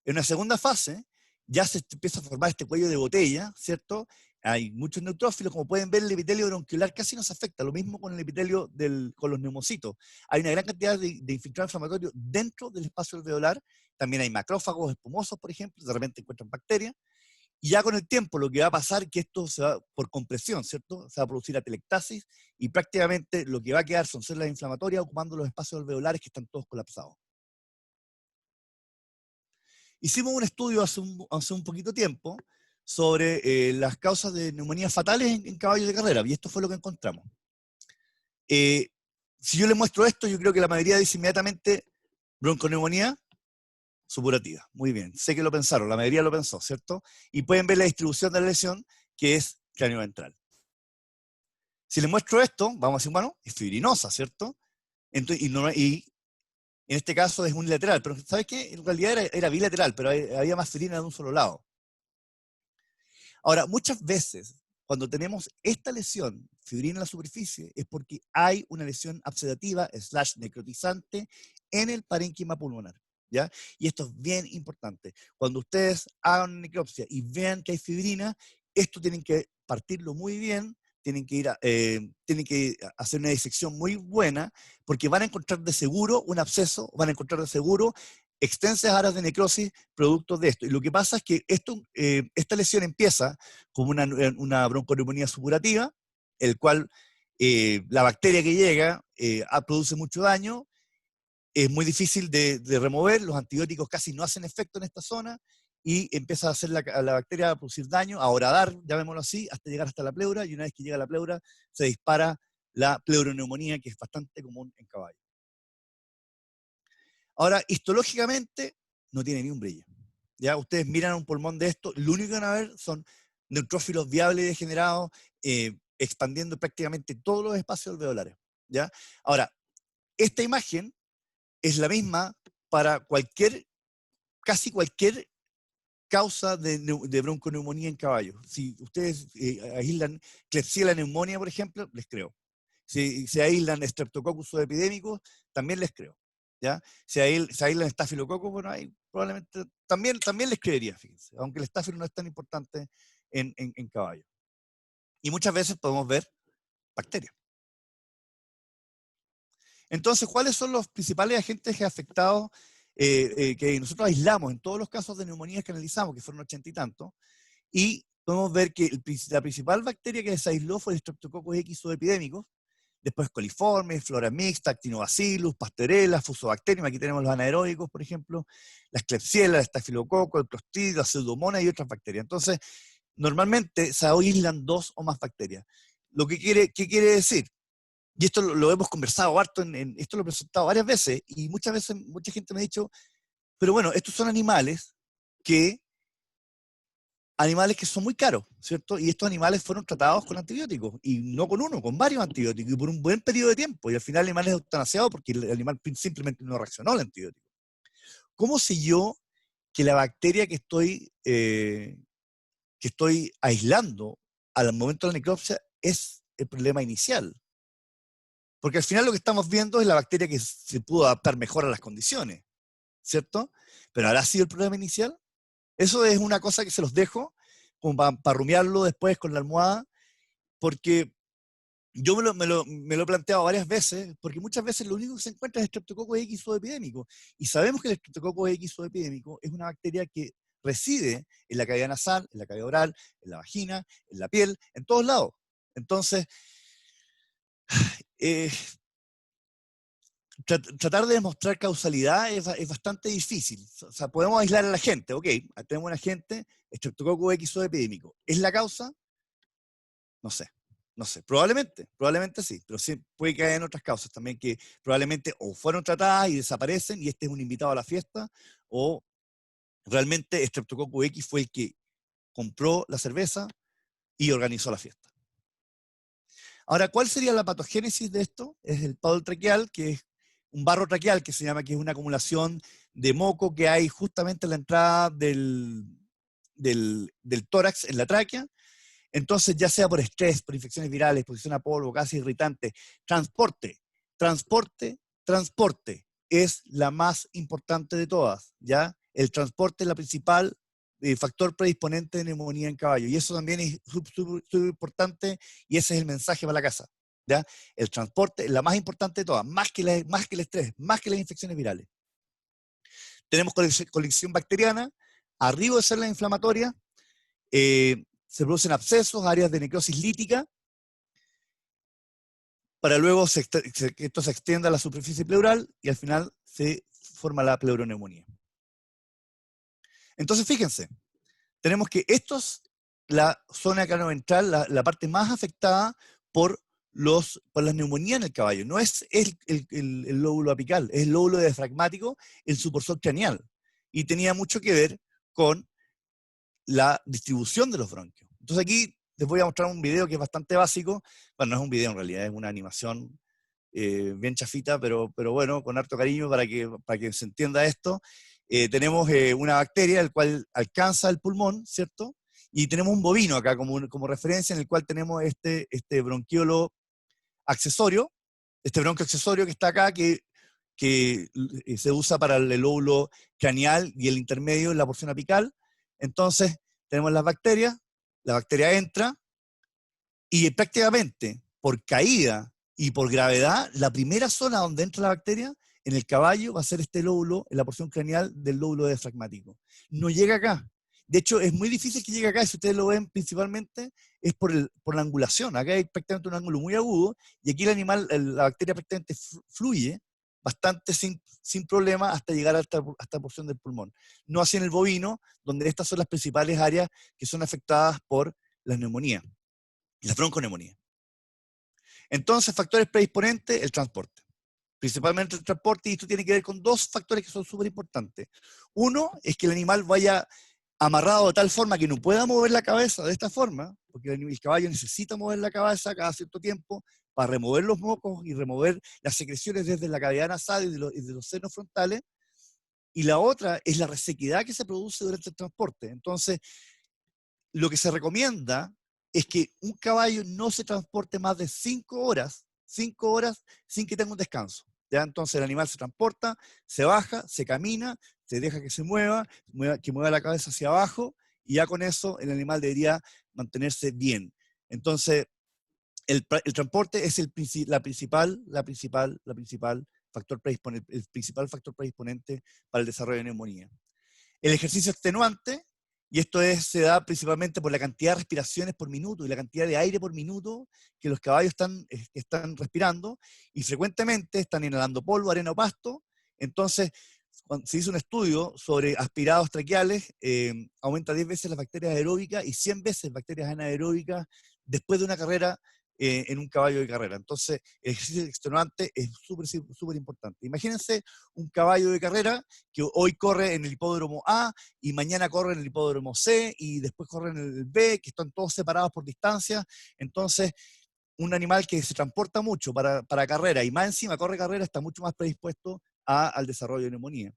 En una segunda fase, ya se empieza a formar este cuello de botella, ¿cierto? Hay muchos neutrófilos, como pueden ver, el epitelio bronquiolar casi no se afecta, lo mismo con el epitelio con los neumocitos. Hay una gran cantidad de infiltrado inflamatorio dentro del espacio alveolar, también hay macrófagos espumosos, por ejemplo, de repente encuentran bacterias, y ya con el tiempo lo que va a pasar es que esto se va, por compresión, ¿cierto? Se va a producir atelectasis, y prácticamente lo que va a quedar son células inflamatorias ocupando los espacios alveolares que están todos colapsados. Hicimos un estudio hace un poquito tiempo sobre las causas de neumonías fatales en caballos de carrera, y esto fue lo que encontramos. Si yo les muestro esto, yo creo que la mayoría dice inmediatamente bronconeumonía supurativa. Muy bien, sé que lo pensaron, la mayoría lo pensó, ¿cierto? Y pueden ver la distribución de la lesión, que es cranioventral. Si les muestro esto, vamos a decir, bueno, es fibrinosa, ¿cierto? Entonces, y en este caso es unilateral, pero ¿sabes qué? En realidad era bilateral, pero había más fibrina de un solo lado. Ahora, muchas veces, cuando tenemos esta lesión, fibrina en la superficie, es porque hay una lesión absedativa / necrotizante en el parénquima pulmonar. ¿ya? Y esto es bien importante. Cuando ustedes hagan una necropsia y vean que hay fibrina, esto tienen que partirlo muy bien, tienen que hacer una disección muy buena, porque van a encontrar de seguro un absceso, van a encontrar de seguro extensas áreas de necrosis producto de esto. Y lo que pasa es que esta lesión empieza como una bronconeumonía supurativa, el cual la bacteria que llega produce mucho daño, es muy difícil de remover, los antibióticos casi no hacen efecto en esta zona, y empieza a hacer a la bacteria a producir daño, a horadar, llamémoslo así, hasta llegar hasta la pleura, y una vez que llega a la pleura, se dispara la pleuroneumonía, que es bastante común en caballos. Ahora, histológicamente, no tiene ni un brillo. ¿Ya? Ustedes miran un pulmón de esto, lo único que van a ver son neutrófilos viables y degenerados, expandiendo prácticamente todos los espacios alveolares. ¿Ya? Ahora, esta imagen es la misma para casi cualquier causa de bronconeumonía en caballos. Si ustedes aíslan Klebsiella neumonía, por ejemplo, les creo. Si se aíslan Streptococcus epidémicos, también les creo. ¿Ya? Si aíslan Staphylococcus, bueno, ahí probablemente también les creería, fíjense, aunque el estáfilo no es tan importante en caballos. Y muchas veces podemos ver bacterias. Entonces, ¿cuáles son los principales agentes afectados que nosotros aislamos en todos los casos de neumonías que analizamos, que fueron 80 y tantos? Y podemos ver que la principal bacteria que se aisló fue el Streptococcus X epidémicos, después coliformes, flora mixta, actinobacillus, pastorela, fusobacterium, aquí tenemos los anaeróbicos, por ejemplo, las Klebsiella, el estafilococo, el clostridio, la pseudomonas y otras bacterias. Entonces, normalmente se aíslan 2 o más bacterias. ¿Qué quiere decir? Y esto lo hemos conversado harto, esto lo he presentado varias veces, y muchas veces mucha gente me ha dicho, pero bueno, estos son animales que son muy caros, ¿cierto? Y estos animales fueron tratados con antibióticos, y no con uno, con varios antibióticos, y por un buen periodo de tiempo, y al final el animal es eutanasiado porque el animal simplemente no reaccionó al antibiótico. ¿Cómo sé yo que la bacteria que estoy aislando al momento de la necropsia es el problema inicial? Porque al final lo que estamos viendo es la bacteria que se pudo adaptar mejor a las condiciones, ¿cierto? Pero ¿habrá sido el problema inicial? Eso es una cosa que se los dejo como para rumiarlo después con la almohada, porque yo me lo he planteado varias veces, porque muchas veces lo único que se encuentra es Streptococcus X epidémico, y sabemos que el Streptococcus X epidémico es una bacteria que reside en la cavidad nasal, en la cavidad oral, en la vagina, en la piel, en todos lados. Entonces, tratar de demostrar causalidad es bastante difícil. O sea, podemos aislar a la gente, ok, tenemos un agente, Streptococcus X epidémico. ¿Es la causa? No sé, probablemente sí, pero sí puede que haya en otras causas también que probablemente o fueron tratadas y desaparecen y este es un invitado a la fiesta, o realmente Streptococcus X fue el que compró la cerveza y organizó la fiesta. Ahora, ¿cuál sería la patogénesis de esto? Es el pado traqueal, que es un barro traqueal, que se llama, que es una acumulación de moco que hay justamente en la entrada del tórax, en la tráquea. Entonces, ya sea por estrés, por infecciones virales, exposición a polvo, gases irritantes, transporte, es la más importante de todas, ¿ya? El transporte es la principal factor predisponente de neumonía en caballo, y eso también es súper importante, y ese es el mensaje para la casa, ¿ya? El transporte es la más importante de todas, más que el estrés, más que las infecciones virales. Tenemos colección bacteriana, arriba de células inflamatorias, se producen abscesos, áreas de necrosis lítica, para luego que esto se extienda a la superficie pleural y al final se forma la pleuroneumonía. Entonces, fíjense, tenemos que la zona craneoventral, la parte más afectada por las neumonías en el caballo. No es el lóbulo apical, es el lóbulo diafragmático en su porción craneal. Y tenía mucho que ver con la distribución de los bronquios. Entonces aquí les voy a mostrar un video que es bastante básico. Bueno, no es un video en realidad, es una animación bien chafita, pero bueno, con harto cariño para que se entienda esto. Tenemos una bacteria el cual alcanza el pulmón, ¿cierto? Y tenemos un bovino acá como referencia, en el cual tenemos este bronquiolo accesorio, este bronquio accesorio que está acá, que que se usa para el lóbulo craneal y el intermedio en la porción apical. Entonces, tenemos las bacterias, la bacteria entra, y prácticamente por caída y por gravedad, la primera zona donde entra la bacteria en el caballo va a ser este lóbulo, en la porción craneal del lóbulo diafragmático. No llega acá. De hecho, es muy difícil que llegue acá, y si ustedes lo ven principalmente, es por la angulación. Acá hay prácticamente un ángulo muy agudo, y aquí el animal, la bacteria prácticamente fluye bastante sin problema hasta llegar a esta porción del pulmón. No así en el bovino, donde estas son las principales áreas que son afectadas por la neumonía, la bronconeumonía. Entonces, factores predisponentes, el transporte. Principalmente el transporte, y esto tiene que ver con dos factores que son súper importantes. Uno es que el animal vaya amarrado de tal forma que no pueda mover la cabeza de esta forma, porque el caballo necesita mover la cabeza cada cierto tiempo para remover los mocos y remover las secreciones desde la cavidad nasal y de los senos frontales. Y la otra es la resequedad que se produce durante el transporte. Entonces, lo que se recomienda es que un caballo no se transporte más de 5 horas sin que tenga un descanso. ¿Ya? Entonces el animal se transporta, se baja, se camina, se deja que se mueva, que mueva la cabeza hacia abajo, y ya con eso el animal debería mantenerse bien. Entonces, el transporte es el principal factor predisponente para el desarrollo de neumonía. El ejercicio extenuante, y esto se da principalmente por la cantidad de respiraciones por minuto y la cantidad de aire por minuto que los caballos están respirando, y frecuentemente están inhalando polvo, arena o pasto. Entonces, cuando se hizo un estudio sobre aspirados traqueales, aumenta 10 veces las bacterias aeróbicas y 100 veces bacterias anaeróbicas después de una carrera en un caballo de carrera. Entonces, el ejercicio extenuante es súper importante. Imagínense un caballo de carrera que hoy corre en el hipódromo A y mañana corre en el hipódromo C y después corre en el B, que están todos separados por distancia. Entonces, un animal que se transporta mucho para carrera y más encima corre carrera está mucho más predispuesto al desarrollo de neumonía.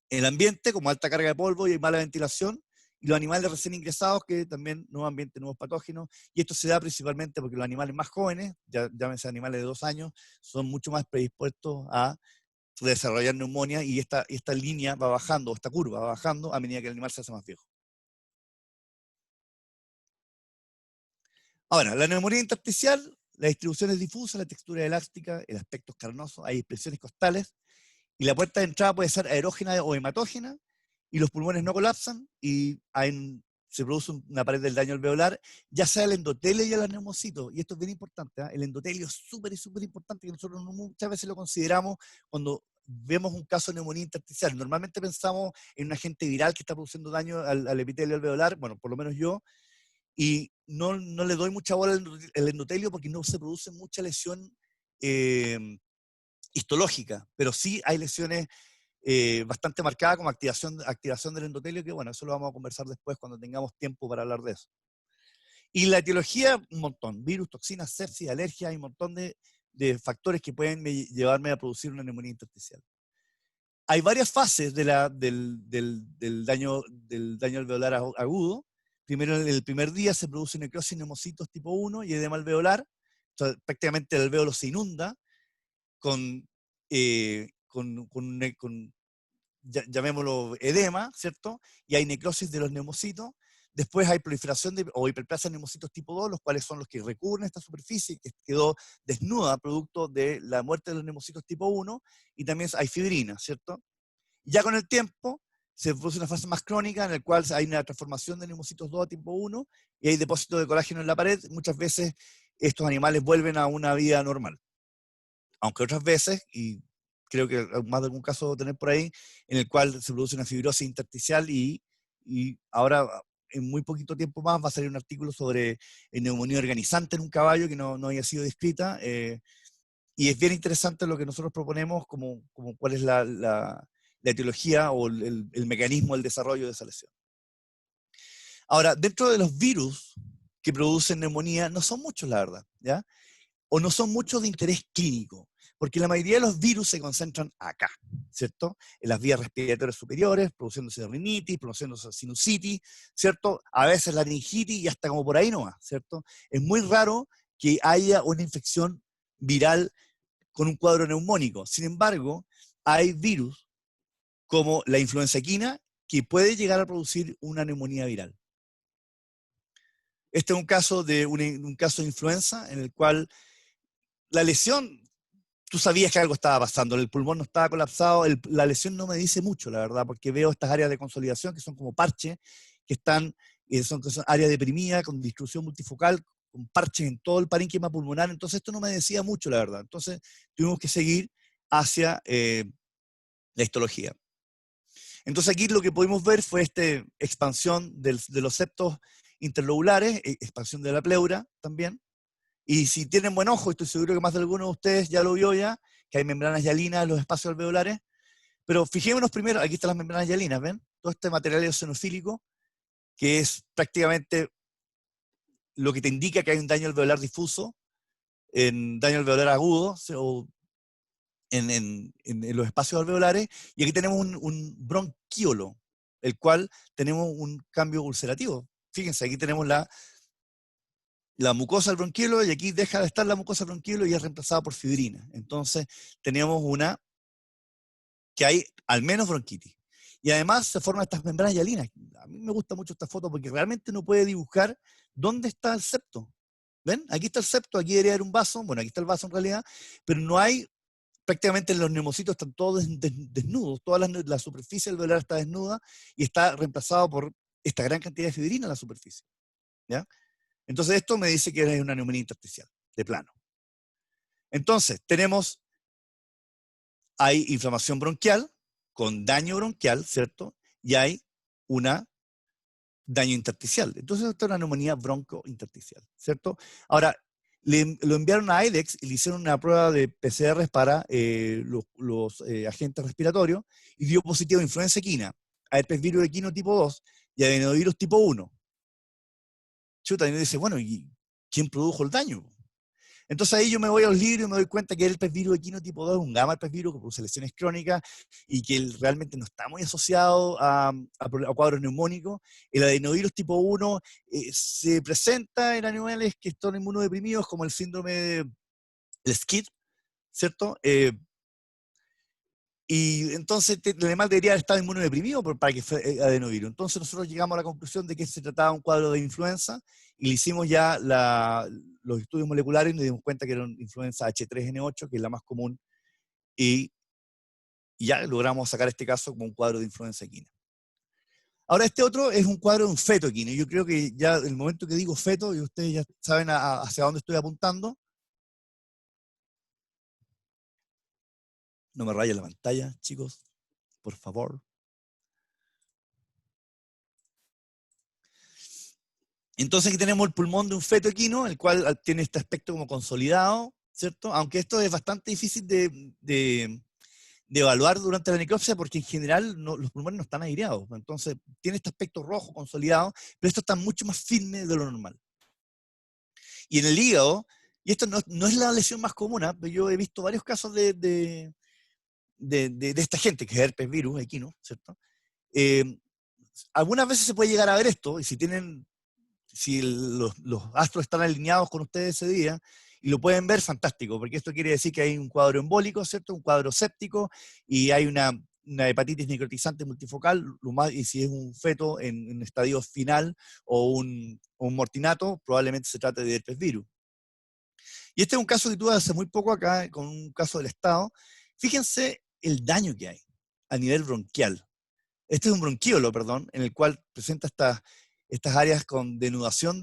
El ambiente, como alta carga de polvo y mala ventilación, y los animales recién ingresados, que también nuevo ambiente, nuevos patógenos, y esto se da principalmente porque los animales más jóvenes, llámense animales de 2 años, son mucho más predispuestos a desarrollar neumonía, y esta línea va bajando, esta curva va bajando a medida que el animal se hace más viejo. Ahora, la neumonía intersticial, la distribución es difusa, la textura es elástica, el aspecto es carnoso, hay expresiones costales, y la puerta de entrada puede ser aerógena o hematógena, y los pulmones no colapsan, y se produce una pared del daño alveolar, ya sea el endotelio y el neumocito, y esto es bien importante, ¿eh? El endotelio es súper importante, que nosotros muchas veces lo consideramos cuando vemos un caso de neumonía intersticial. Normalmente pensamos en un agente viral que está produciendo daño al epitelio alveolar, bueno, por lo menos yo, y no le doy mucha bola al endotelio porque no se produce mucha lesión histológica, pero sí hay lesiones bastante marcadas como activación del endotelio, que bueno, eso lo vamos a conversar después cuando tengamos tiempo para hablar de eso. Y la etiología, un montón, virus, toxinas, sepsis, alergia, hay un montón de factores que pueden llevarme a producir una neumonía intersticial. Hay varias fases del daño alveolar agudo. Primero, el primer día se produce necrosis neumocitos tipo 1 y edema alveolar. Entonces, prácticamente el alveolo se inunda llamémoslo edema, ¿cierto? Y hay necrosis de los neumocitos. Después hay proliferación o hiperplasia de neumocitos tipo 2, los cuales son los que recubren esta superficie que quedó desnuda producto de la muerte de los neumocitos tipo 1, y también hay fibrina, ¿cierto? Ya con el tiempo se produce una fase más crónica en la cual hay una transformación de neumocitos 2 a tipo 1 y hay depósitos de colágeno en la pared. Muchas veces estos animales vuelven a una vida normal. Aunque otras veces, y creo que más de algún caso debo tener por ahí, en el cual se produce una fibrosis intersticial y ahora en muy poquito tiempo más va a salir un artículo sobre neumonía organizante en un caballo que no haya sido descrita, y es bien interesante lo que nosotros proponemos como cuál es la etiología o el mecanismo del desarrollo de esa lesión. Ahora, dentro de los virus que producen neumonía, no son muchos, la verdad, ¿ya? O no son muchos de interés clínico, porque la mayoría de los virus se concentran acá, ¿cierto? En las vías respiratorias superiores, produciéndose rinitis, produciéndose sinusitis, ¿cierto? A veces laringitis y hasta como por ahí nomás, ¿cierto? Es muy raro que haya una infección viral con un cuadro neumónico. Sin embargo, hay virus como la influenza equina que puede llegar a producir una neumonía viral. Este es un caso un caso de influenza en el cual la lesión, tú sabías que algo estaba pasando, el pulmón no estaba colapsado, la lesión no me dice mucho, la verdad, porque veo estas áreas de consolidación que son como parches, que son áreas deprimidas, con distribución multifocal, con parches en todo el parénquima pulmonar, entonces esto no me decía mucho, la verdad. Entonces tuvimos que seguir hacia la histología. Entonces aquí lo que pudimos ver fue esta expansión de los septos interlobulares, expansión de la pleura también. Y si tienen buen ojo, estoy seguro que más de alguno de ustedes ya lo vio ya, que hay membranas hialinas en los espacios alveolares. Pero fijémonos primero, aquí están las membranas hialinas, ¿ven? Todo este material eosinofílico, que es prácticamente lo que te indica que hay un daño alveolar difuso, en daño alveolar agudo, o en los espacios alveolares, y aquí tenemos un bronquiolo, el cual tenemos un cambio ulcerativo. Fíjense, aquí tenemos la mucosa del bronquiolo, y aquí deja de estar la mucosa del bronquiolo y es reemplazada por fibrina. Entonces, tenemos que hay al menos bronquitis. Y además se forman estas membranas hialinas. A mí me gusta mucho esta foto porque realmente uno puede dibujar dónde está el septo. ¿Ven? Aquí está el septo, aquí debería haber un vaso, bueno, aquí está el vaso en realidad, pero no hay, prácticamente los neumocitos están todos desnudos, toda la superficie alveolar está desnuda y está reemplazado por esta gran cantidad de fibrina en la superficie. ¿Ya? Entonces esto me dice que es una neumonía intersticial, de plano. Entonces, hay inflamación bronquial con daño bronquial, ¿cierto? Y hay un daño intersticial. Entonces, esto es una neumonía broncointersticial, ¿cierto? Ahora, lo enviaron a IDEXX y le hicieron una prueba de PCR para los agentes respiratorios y dio positivo a influenza equina, a herpes virus equino tipo 2 y a adenovirus tipo 1. Chuta, y uno dice, bueno, ¿y quién produjo el daño? Entonces ahí yo me voy a los libros y me doy cuenta que el herpes virus equino tipo 2 es un gamma herpes virus que produce lesiones crónicas y que realmente no está muy asociado a cuadros neumónicos. El adenovirus tipo 1 se presenta en animales que están inmunodeprimidos como el síndrome de SCID, ¿cierto? Y entonces el animal debería haber estado inmunodeprimido para que fue adenovirus. Entonces nosotros llegamos a la conclusión de que se trataba de un cuadro de influenza y le hicimos ya los estudios moleculares y nos dimos cuenta que era una influenza H3N8, que es la más común, y ya logramos sacar este caso como un cuadro de influenza equina. Ahora este otro es un cuadro de un feto equino. Yo creo que ya el momento que digo feto, y ustedes ya saben hacia dónde estoy apuntando. No me rayen la pantalla, chicos, por favor. Entonces aquí tenemos el pulmón de un feto equino, el cual tiene este aspecto como consolidado, ¿cierto? Aunque esto es bastante difícil de evaluar durante la necropsia porque en general los pulmones no están aireados. Entonces tiene este aspecto rojo consolidado, pero esto está mucho más firme de lo normal. Y en el hígado, y esto no es la lesión más común, pero yo he visto varios casos de esta gente, que es herpes virus equino, ¿cierto? Algunas veces se puede llegar a ver esto, y si los astros están alineados con ustedes ese día, y lo pueden ver, fantástico, porque esto quiere decir que hay un cuadro embólico, ¿cierto? Un cuadro séptico, y hay una hepatitis necrotizante multifocal, y si es un feto en estadio final o un mortinato, probablemente se trate de herpes virus. Y este es un caso que tuve hace muy poco acá, con un caso del Estado. Fíjense el daño que hay a nivel bronquial. Este es un bronquíolo, perdón, en el cual presenta estas áreas con denudación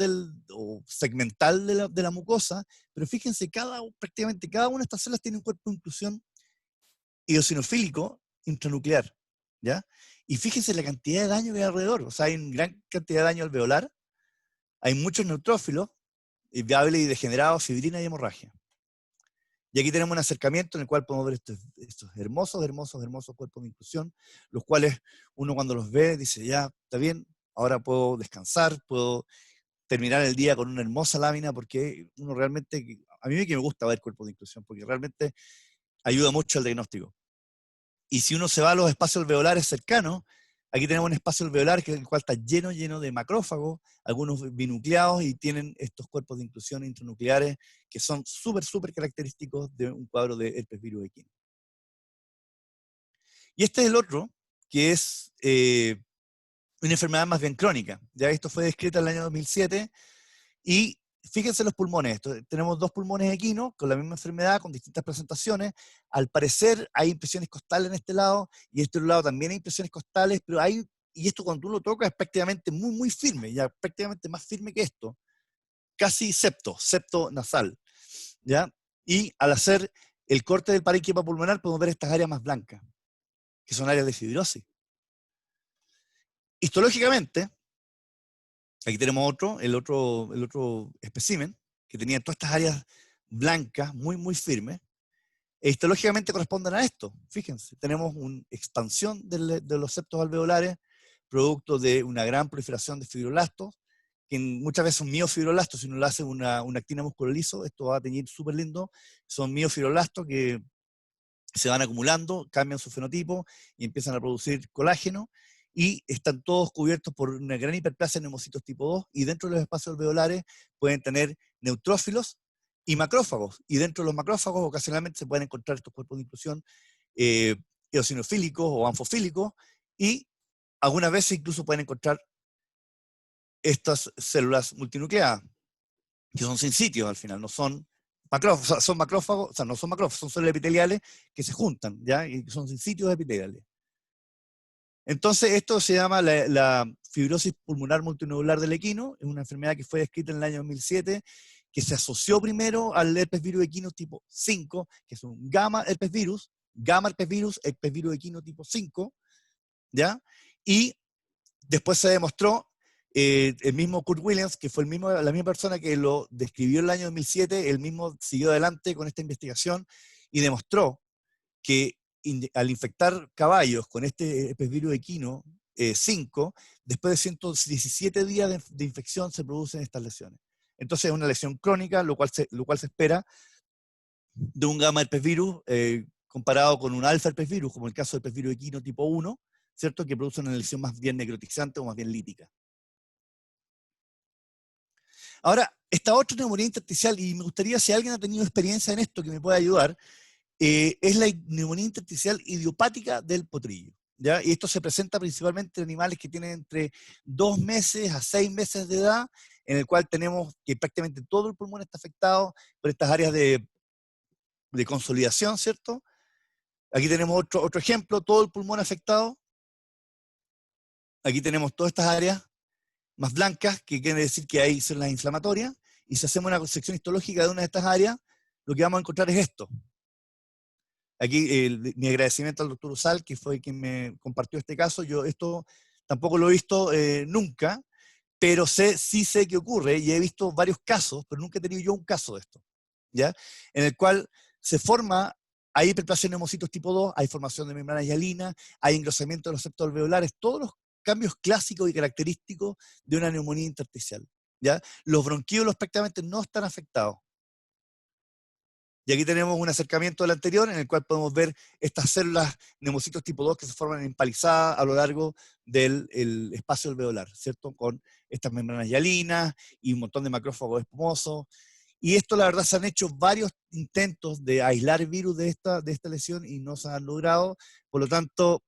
o segmental de la mucosa, pero fíjense, prácticamente cada una de estas células tiene un cuerpo de inclusión eosinofílico intranuclear, ¿ya? Y fíjense la cantidad de daño que hay alrededor, o sea, hay una gran cantidad de daño alveolar, hay muchos neutrófilos, viables y degenerados, fibrina y hemorragia. Y aquí tenemos un acercamiento en el cual podemos ver estos hermosos, hermosos, hermosos cuerpos de inclusión, los cuales uno cuando los ve dice, ya, está bien, ahora puedo descansar, puedo terminar el día con una hermosa lámina, porque uno realmente, a mí que me gusta ver cuerpos de inclusión, porque realmente ayuda mucho al diagnóstico. Y si uno se va a los espacios alveolares cercanos, Aquí tenemos un espacio alveolar el cual está lleno de macrófagos, algunos binucleados, y tienen estos cuerpos de inclusión intranucleares que son súper característicos de un cuadro de herpes virus equino. Y este es el otro, que es una enfermedad más bien crónica. Ya esto fue descrito en el año 2007, y fíjense los pulmones. Tenemos dos pulmones equinos con la misma enfermedad, con distintas presentaciones. Al parecer hay impresiones costales en este lado, y en este otro lado también hay impresiones costales, pero hay, y esto cuando uno lo toca es prácticamente muy firme, ya prácticamente más firme que esto, casi septo nasal, ¿ya? Y al hacer el corte del parénquima pulmonar podemos ver estas áreas más blancas, que son áreas de fibrosis. Histológicamente, aquí tenemos el otro espécimen, que tenía todas estas áreas blancas, muy firmes, e histológicamente corresponden a esto. Fíjense, tenemos una expansión de los septos alveolares, producto de una gran proliferación de fibroblastos, que muchas veces son miofibroblastos. Si uno le hace una actina muscular liso, esto va a teñir súper lindo. Son miofibroblastos que se van acumulando, cambian su fenotipo y empiezan a producir colágeno, y están todos cubiertos por una gran hiperplasia de neumocitos tipo 2, y dentro de los espacios alveolares pueden tener neutrófilos y macrófagos, y dentro de los macrófagos ocasionalmente se pueden encontrar estos cuerpos de inclusión eosinofílicos o anfofílicos, y algunas veces incluso pueden encontrar estas células multinucleadas, que son sinsitios al final, no son macrófagos, o sea, son macrófagos, o sea, no son macrófagos, son células epiteliales que se juntan, ¿ya? Y son sinsitios epiteliales. Entonces, esto se llama la fibrosis pulmonar multinodular del equino. Es una enfermedad que fue descrita en el año 2007, que se asoció primero al herpes virus equino tipo 5, que es un gamma herpes virus equino tipo 5, ¿ya? Y después se demostró, el mismo Kurt Williams, que fue la misma persona que lo describió en el año 2007, él mismo siguió adelante con esta investigación y demostró que al infectar caballos con este herpes virus equino 5, después de 117 días de infección se producen estas lesiones. Entonces es una lesión crónica, lo cual se espera de un gamma herpes virus comparado con un alfa herpes virus, como el caso del herpes virus equino tipo 1, ¿cierto? Que produce una lesión más bien necrotizante o más bien lítica. Ahora, esta otra neumonía intersticial, y me gustaría, si alguien ha tenido experiencia en esto que me pueda ayudar, es la neumonía intersticial idiopática del potrillo, ¿ya? Y esto se presenta principalmente en animales que tienen entre 2 meses a 6 meses de edad, en el cual tenemos que prácticamente todo el pulmón está afectado por estas áreas de consolidación, ¿cierto? Aquí tenemos otro ejemplo, todo el pulmón afectado. Aquí tenemos todas estas áreas más blancas, que quiere decir que hay células inflamatorias, y si hacemos una sección histológica de una de estas áreas, lo que vamos a encontrar es esto. Aquí mi agradecimiento al doctor Usal, que fue quien me compartió este caso. Yo esto tampoco lo he visto nunca, pero sí sé que ocurre, y he visto varios casos, pero nunca he tenido yo un caso de esto, ¿ya? En el cual se forma, hay hiperplasia de neumocitos tipo 2, hay formación de membranas hialinas, hay engrosamiento de los septos alveolares, todos los cambios clásicos y característicos de una neumonía intersticial, ¿ya? Los bronquíolos prácticamente no están afectados. Y aquí tenemos un acercamiento del anterior, en el cual podemos ver estas células neumocitos tipo 2 que se forman empalizadas a lo largo del espacio alveolar, ¿cierto? Con estas membranas hialinas y un montón de macrófagos espumosos. Y esto, la verdad, se han hecho varios intentos de aislar virus de esta lesión y no se han logrado. Por lo tanto,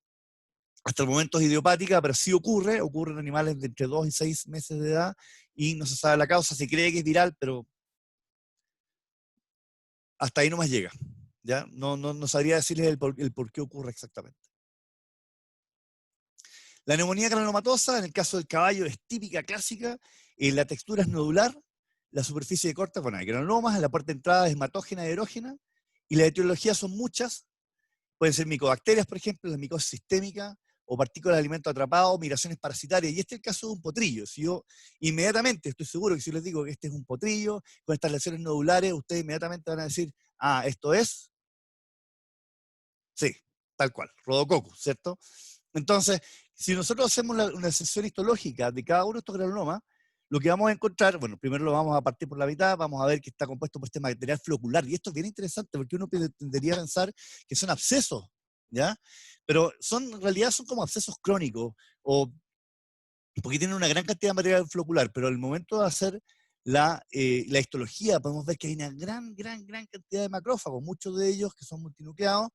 hasta el momento es idiopática, pero sí ocurre en animales de entre 2 y 6 meses de edad, y no se sabe la causa. Se cree que es viral, pero hasta ahí nomás llega, ¿ya? No sabría decirles el por qué ocurre exactamente. La neumonía granulomatosa, en el caso del caballo, es típica, clásica. La textura es nodular, la superficie de corte, bueno, hay granulomas, la puerta de entrada es hematógena y erógena, y las etiologías son muchas. Pueden ser micobacterias, por ejemplo, la micosis sistémica, o partículas de alimento atrapados, migraciones parasitarias. Y este es el caso de un potrillo. Si yo inmediatamente, estoy seguro que si les digo que este es un potrillo, con estas lesiones nodulares, ustedes inmediatamente van a decir, ah, esto es, sí, tal cual, Rhodococcus, ¿cierto? Entonces, si nosotros hacemos una sección histológica de cada uno de estos granulomas, lo que vamos a encontrar, bueno, primero lo vamos a partir por la mitad, vamos a ver que está compuesto por este material flocular, y esto es bien interesante porque uno tendería a pensar que son abscesos, ¿ya? Pero en realidad son como abscesos crónicos, o porque tienen una gran cantidad de material flocular, pero al momento de hacer la histología podemos ver que hay una gran cantidad de macrófagos, muchos de ellos que son multinucleados,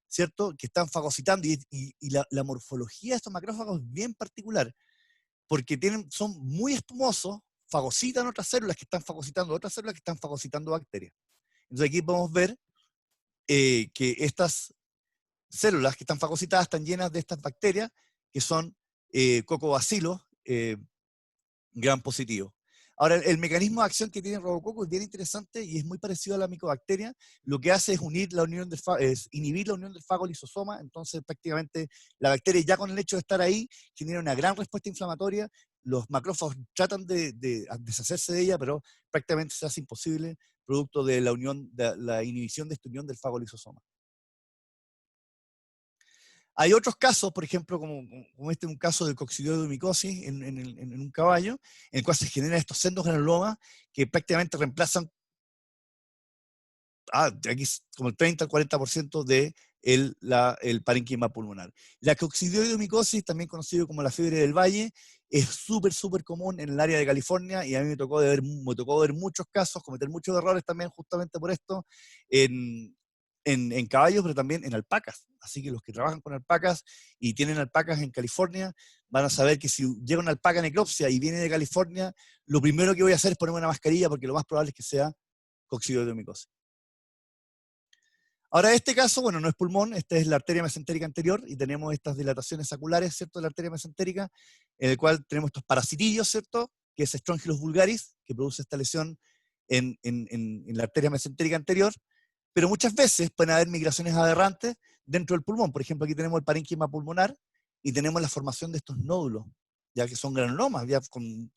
¿cierto? Que están fagocitando, y la morfología de estos macrófagos es bien particular, porque son muy espumosos, fagocitan otras células que están fagocitando otras células que están fagocitando bacterias. Entonces aquí podemos ver que estas células que están fagocitadas están llenas de estas bacterias que son cocobacilos gram positivos. Ahora, el mecanismo de acción que tiene el robococo es bien interesante y es muy parecido a la micobacteria. Lo que hace es inhibir la unión del fago-lisosoma, entonces prácticamente la bacteria ya con el hecho de estar ahí genera una gran respuesta inflamatoria. Los macrófagos tratan de deshacerse de ella, pero prácticamente se hace imposible producto de la inhibición de esta unión del fago-lisosoma. Hay otros casos, por ejemplo, como este, un caso de coccidioidomicosis en un caballo, en el cual se generan estos sendos granulomas que prácticamente reemplazan aquí como el 30 al 40% de el parénquima pulmonar. La coccidioidomicosis, también conocido como la fiebre del valle, es súper común en el área de California, y a mí me tocó ver muchos casos, cometer muchos errores también justamente por esto, en caballos, pero también en alpacas. Así que los que trabajan con alpacas y tienen alpacas en California van a saber que si llega una alpaca en eclopsia y viene de California, lo primero que voy a hacer es ponerme una mascarilla, porque lo más probable es que sea coccidioidomicosis. Ahora, este caso, bueno, no es pulmón, esta es la arteria mesentérica anterior, y tenemos estas dilataciones saculares, ¿cierto?, de la arteria mesentérica, en el cual tenemos estos parasitillos, ¿cierto?, que es Strongylos vulgaris, que produce esta lesión en la arteria mesentérica anterior, pero muchas veces pueden haber migraciones aberrantes dentro del pulmón. Por ejemplo, aquí tenemos el parénquima pulmonar, y tenemos la formación de estos nódulos, ya que son granulomas, ya con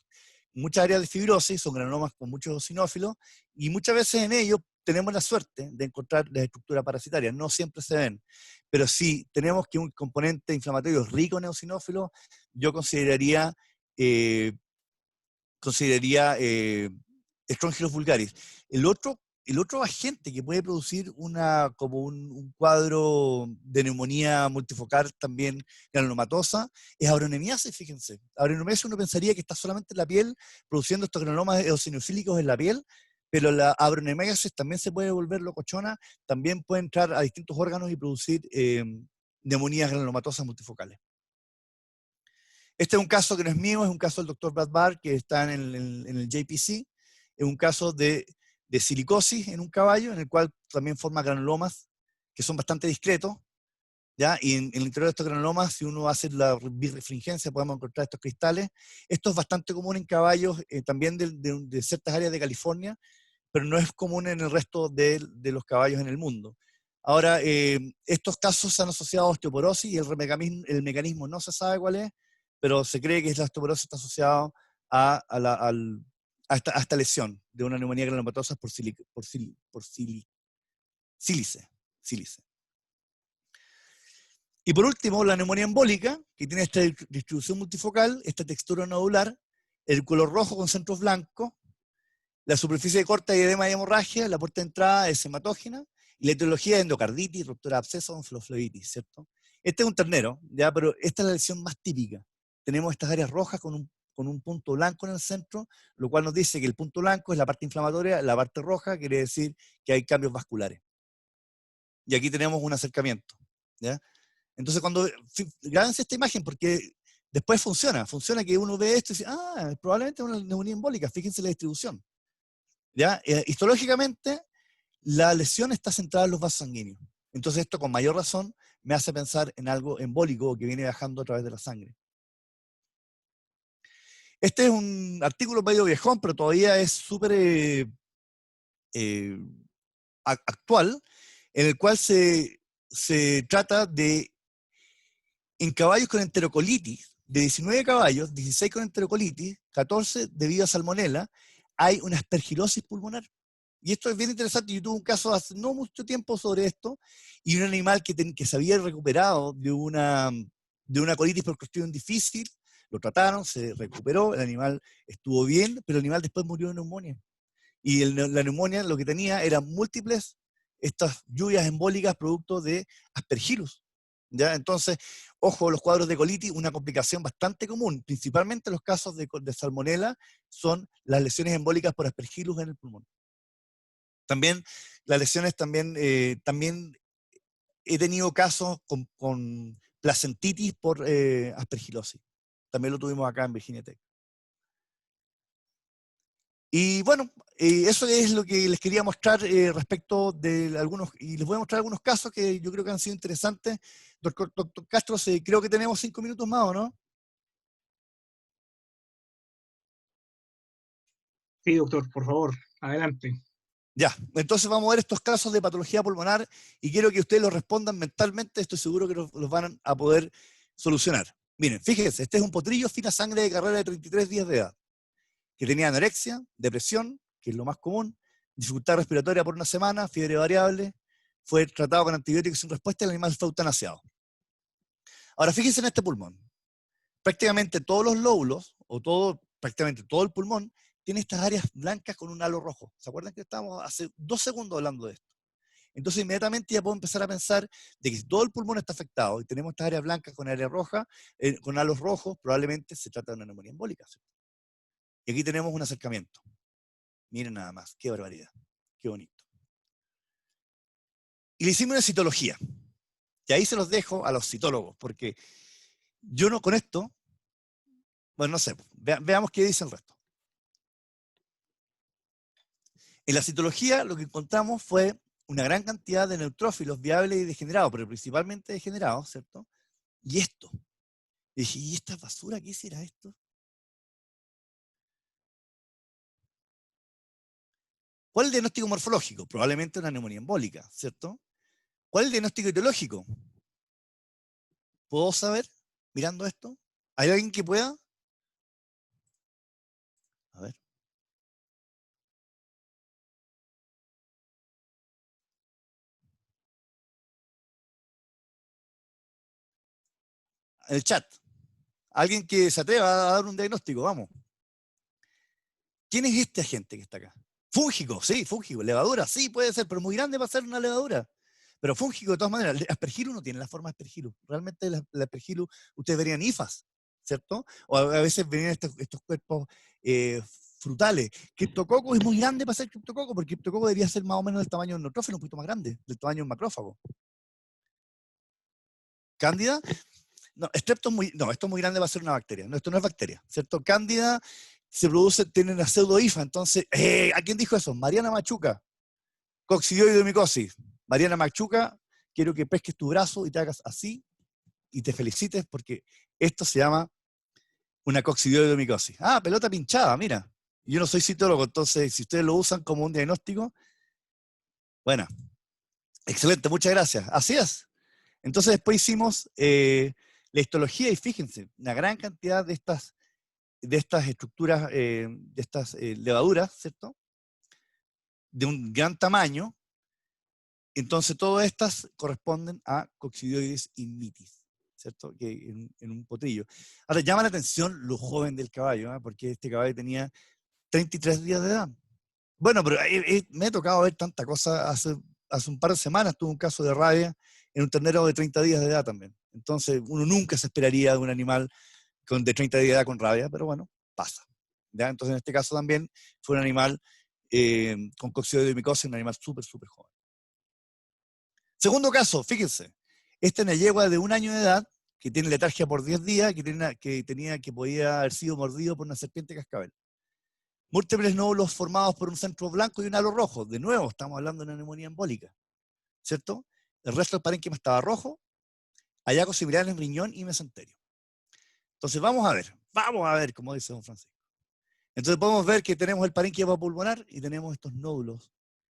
muchas áreas de fibrosis, son granulomas con muchos eosinófilos, y muchas veces en ellos tenemos la suerte de encontrar las estructuras parasitarias. No siempre se ven, pero si tenemos que un componente inflamatorio es rico en eosinófilos, yo consideraría Strongylos vulgaris. El otro agente que puede producir como un cuadro de neumonía multifocal también granulomatosa es abrionemiasis, fíjense. Abrionemiasis uno pensaría que está solamente en la piel, produciendo estos granulomas eosinofílicos en la piel, pero la abrionemiasis también se puede volver locochona, también puede entrar a distintos órganos y producir neumonías granulomatosas multifocales. Este es un caso que no es mío, es un caso del doctor Brad Barr, que está en el JPC. Es un caso de silicosis en un caballo, en el cual también forma granulomas, que son bastante discretos, ¿ya? Y en el interior de estos granulomas, si uno hace la birrefringencia, podemos encontrar estos cristales. Esto es bastante común en caballos, también de ciertas áreas de California, pero no es común en el resto de los caballos en el mundo. Ahora, estos casos se han asociado a osteoporosis, y el mecanismo no se sabe cuál es, pero se cree que la osteoporosis está asociada a esta lesión de una neumonía granulomatosa por sílice. Y por último, la neumonía embólica, que tiene esta distribución multifocal, esta textura nodular, el color rojo con centros blancos, la superficie de corta y edema y hemorragia, la puerta de entrada es hematógena, y la etiología es endocarditis, ruptura de absceso, onfiloflebitis, ¿cierto? Este es un ternero, ¿ya? Pero esta es la lesión más típica. Tenemos estas áreas rojas con un punto blanco en el centro, lo cual nos dice que el punto blanco es la parte inflamatoria, la parte roja quiere decir que hay cambios vasculares. Y aquí tenemos un acercamiento, ¿ya? Entonces, grábense esta imagen, porque después funciona que uno ve esto y dice, probablemente es una neumonía embólica, fíjense la distribución. ¿Ya? Histológicamente, la lesión está centrada en los vasos sanguíneos. Entonces esto con mayor razón me hace pensar en algo embólico que viene viajando a través de la sangre. Este es un artículo medio viejón, pero todavía es súper actual, en el cual se trata de, en caballos con enterocolitis, de 19 caballos, 16 con enterocolitis, 14 debido a salmonela, hay una aspergilosis pulmonar. Y esto es bien interesante. Yo tuve un caso hace no mucho tiempo sobre esto, y un animal que se había recuperado de una colitis por cuestión difícil, lo trataron, se recuperó, el animal estuvo bien, pero el animal después murió de neumonía. Y la neumonía lo que tenía eran múltiples estas lluvias embólicas producto de aspergillus, ¿ya? Entonces, ojo, los cuadros de colitis, una complicación bastante común, principalmente los casos de salmonela, son las lesiones embólicas por aspergillus en el pulmón. También, las lesiones también he tenido casos con placentitis por aspergilosis. También lo tuvimos acá en Virginia Tech. Y bueno, eso es lo que les quería mostrar respecto de algunos, y les voy a mostrar algunos casos que yo creo que han sido interesantes. Doctor Castro, creo que tenemos 5 minutos más, ¿o no? Sí, doctor, por favor, adelante. Ya, entonces vamos a ver estos casos de patología pulmonar y quiero que ustedes los respondan mentalmente, estoy seguro que los van a poder solucionar. Miren, fíjense, este es un potrillo fina sangre de carrera de 33 días de edad, que tenía anorexia, depresión, que es lo más común, dificultad respiratoria por una semana, fiebre variable, fue tratado con antibióticos sin respuesta y el animal fue eutanasiado. Ahora fíjense en este pulmón. Prácticamente todos los lóbulos, prácticamente todo el pulmón, tiene estas áreas blancas con un halo rojo. ¿Se acuerdan que estábamos hace 2 segundos hablando de esto? Entonces inmediatamente ya puedo empezar a pensar de que si todo el pulmón está afectado y tenemos estas áreas blancas con áreas rojas, con halos rojos, probablemente se trata de una neumonía embólica, ¿cierto? Y aquí tenemos un acercamiento. Miren nada más, qué barbaridad, qué bonito. Y le hicimos una citología. Y ahí se los dejo a los citólogos, porque yo no con esto, bueno, no sé, veamos qué dice el resto. En la citología lo que encontramos fue una gran cantidad de neutrófilos viables y degenerados, pero principalmente degenerados, ¿cierto? Y esto. Y dije, ¿y esta basura qué será esto? ¿Cuál es el diagnóstico morfológico? Probablemente una neumonía embólica, ¿cierto? ¿Cuál es el diagnóstico etiológico? ¿Puedo saber mirando esto? ¿Hay alguien que pueda? A ver. En el chat. Alguien que se atreva a dar un diagnóstico, vamos. ¿Quién es este agente que está acá? Fúngico, sí, fúngico. Levadura, sí, puede ser, pero muy grande para ser una levadura. Pero fúngico, de todas maneras. Aspergillus no tiene la forma de Aspergillus. Realmente el Aspergillus, ustedes verían IFAS, ¿cierto? O a veces verían estos cuerpos eh, frutales. Criptococo es muy grande para ser criptococo, porque criptococo debería ser más o menos del tamaño de un neutrófilo, un poquito más grande, del tamaño de un macrófago. Cándida, no, esto es muy grande para ser una bacteria. No, esto no es bacteria, ¿cierto? Cándida se produce, tiene una pseudo-IFA. Entonces, ¿a quién dijo eso? Mariana Machuca. Coccidioidomicosis. Mariana Machuca, quiero que pesques tu brazo y te hagas así y te felicites porque esto se llama una coccidioidomicosis. Ah, pelota pinchada, mira. Yo no soy citólogo, entonces si ustedes lo usan como un diagnóstico, bueno, excelente, muchas gracias. Así es. Entonces después hicimos la histología y fíjense, una gran cantidad de estas estructuras, de estas levaduras, ¿cierto? De un gran tamaño. Entonces todas estas corresponden a coccidioides immitis, ¿cierto? Que en un potrillo. Ahora llama la atención lo joven del caballo, ¿eh? Porque este caballo tenía 33 días de edad. Bueno, pero me ha tocado ver tanta cosa. Hace un par de semanas tuve un caso de rabia en un ternero de 30 días de edad también. Entonces uno nunca se esperaría de un animal de 30 días de edad con rabia, pero bueno, pasa. ¿Ya? Entonces en este caso también fue un animal con coccidioidomicosis, un animal súper, súper joven. Segundo caso, fíjense, esta es una yegua de 1 año de edad que tiene letargia por 10 días, que podía haber sido mordido por una serpiente cascabel. Múltiples nódulos formados por un centro blanco y un halo rojo. De nuevo, estamos hablando de una neumonía embólica, ¿cierto? El resto del parénquima estaba rojo, hallazgos similares en riñón y mesenterio. Entonces vamos a ver, como dice don Francisco. Entonces podemos ver que tenemos el parénquima pulmonar y tenemos estos nódulos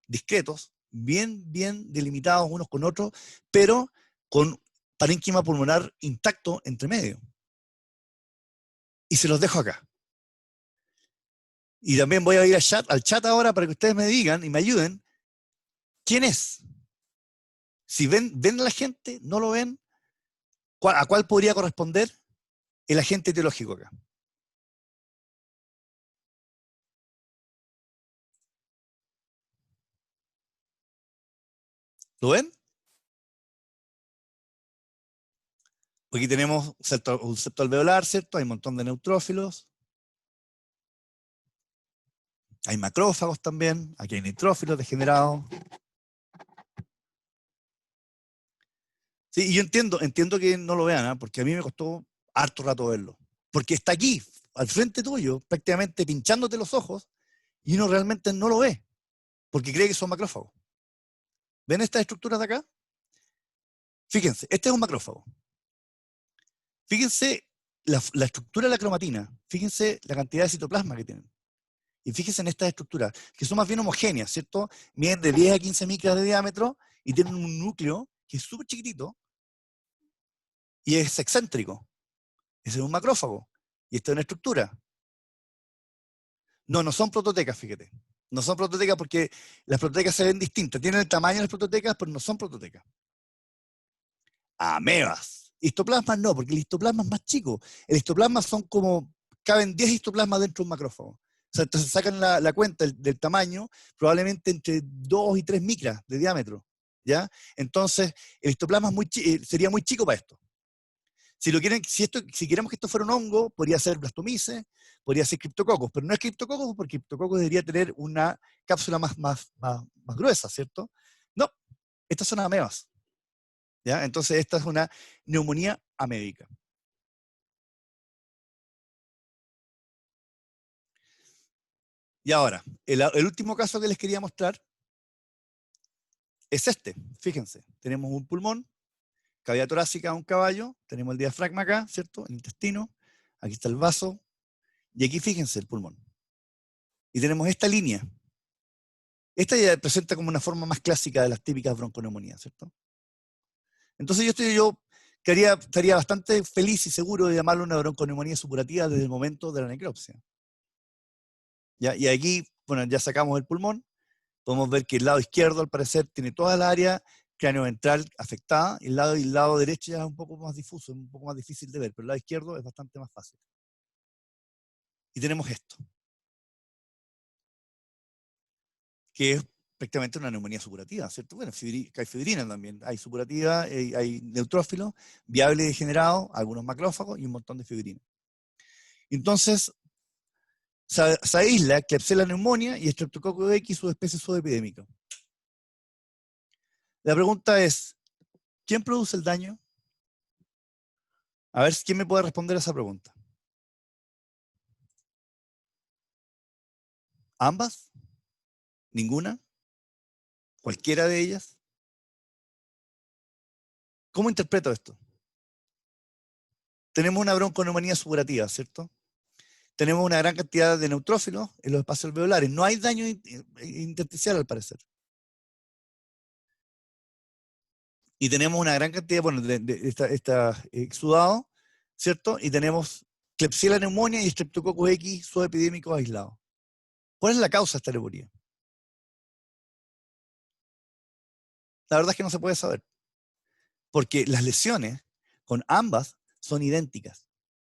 discretos, bien, bien delimitados unos con otros, pero con parénquima pulmonar intacto entre medio. Y se los dejo acá. Y también voy a ir al chat ahora para que ustedes me digan y me ayuden. ¿Quién es? Si ven a la gente, no lo ven, ¿a cuál podría corresponder el agente etiológico acá? ¿Lo ven? Aquí tenemos un septo alveolar, ¿cierto? Hay un montón de neutrófilos. Hay macrófagos también. Aquí hay neutrófilos degenerados. Sí, y yo entiendo que no lo vean, ¿eh? Porque a mí me costó harto rato verlo. Porque está aquí, al frente tuyo, prácticamente pinchándote los ojos, y uno realmente no lo ve, porque cree que son macrófagos. ¿Ven estas estructuras de acá? Fíjense, este es un macrófago. Fíjense la estructura de la cromatina. Fíjense la cantidad de citoplasma que tienen. Y fíjense en estas estructuras, que son más bien homogéneas, ¿cierto? Miden de 10 a 15 micras de diámetro y tienen un núcleo que es súper chiquitito y es excéntrico. Ese es un macrófago. Y esta es una estructura. No son prototecas, fíjate. No son prototecas porque las prototecas se ven distintas. Tienen el tamaño de las prototecas, pero no son prototecas. Amebas. Histoplasmas no, porque el histoplasma es más chico. El histoplasma son como, caben 10 histoplasmas dentro de un macrófago. O sea, entonces sacan la cuenta del tamaño, probablemente entre 2 y 3 micras de diámetro. ¿Ya? Entonces, el histoplasma es sería muy chico para esto. Si queremos que esto fuera un hongo, podría ser Blastomyces, podría ser Cryptococcus, pero no es Cryptococcus porque Cryptococcus debería tener una cápsula más gruesa, ¿cierto? No, estas son amebas. ¿Ya? Entonces esta es una neumonía amébica. Y ahora, el último caso que les quería mostrar es este. Fíjense, tenemos un pulmón, cavidad torácica de un caballo, tenemos el diafragma acá, ¿cierto? El intestino, aquí está el vaso, y aquí fíjense el pulmón. Y tenemos esta línea. Esta ya presenta como una forma más clásica de las típicas bronconeumonías, ¿cierto? Entonces yo estaría bastante feliz y seguro de llamarlo una bronconeumonía supurativa desde el momento de la necropsia. ¿Ya? Y aquí, bueno, ya sacamos el pulmón, podemos ver que el lado izquierdo, al parecer, tiene toda la área craneoventral afectada, y el lado derecho ya es un poco más difuso, un poco más difícil de ver, pero el lado izquierdo es bastante más fácil. Y tenemos esto, que es prácticamente una neumonía supurativa, ¿cierto? Bueno, hay fibrina también, hay supurativa, hay neutrófilos, viable y degenerado, algunos macrófagos y un montón de fibrina. Entonces, se aísla Klebsiella pneumonia y Streptococcus X, subespecie subepidémica. La pregunta es, ¿quién produce el daño? A ver quién me puede responder a esa pregunta. ¿Ambas? ¿Ninguna? ¿Cualquiera de ellas? ¿Cómo interpreto esto? Tenemos una bronconeumonía supurativa, ¿cierto? Tenemos una gran cantidad de neutrófilos en los espacios alveolares. No hay daño intersticial, al parecer. Y tenemos una gran cantidad, bueno, de exudado, ¿cierto? Y tenemos Klebsiella pneumonia y Streptococcus X subepidémicos aislados. ¿Cuál es la causa de esta neumonía? La verdad es que no se puede saber. Porque las lesiones con ambas son idénticas,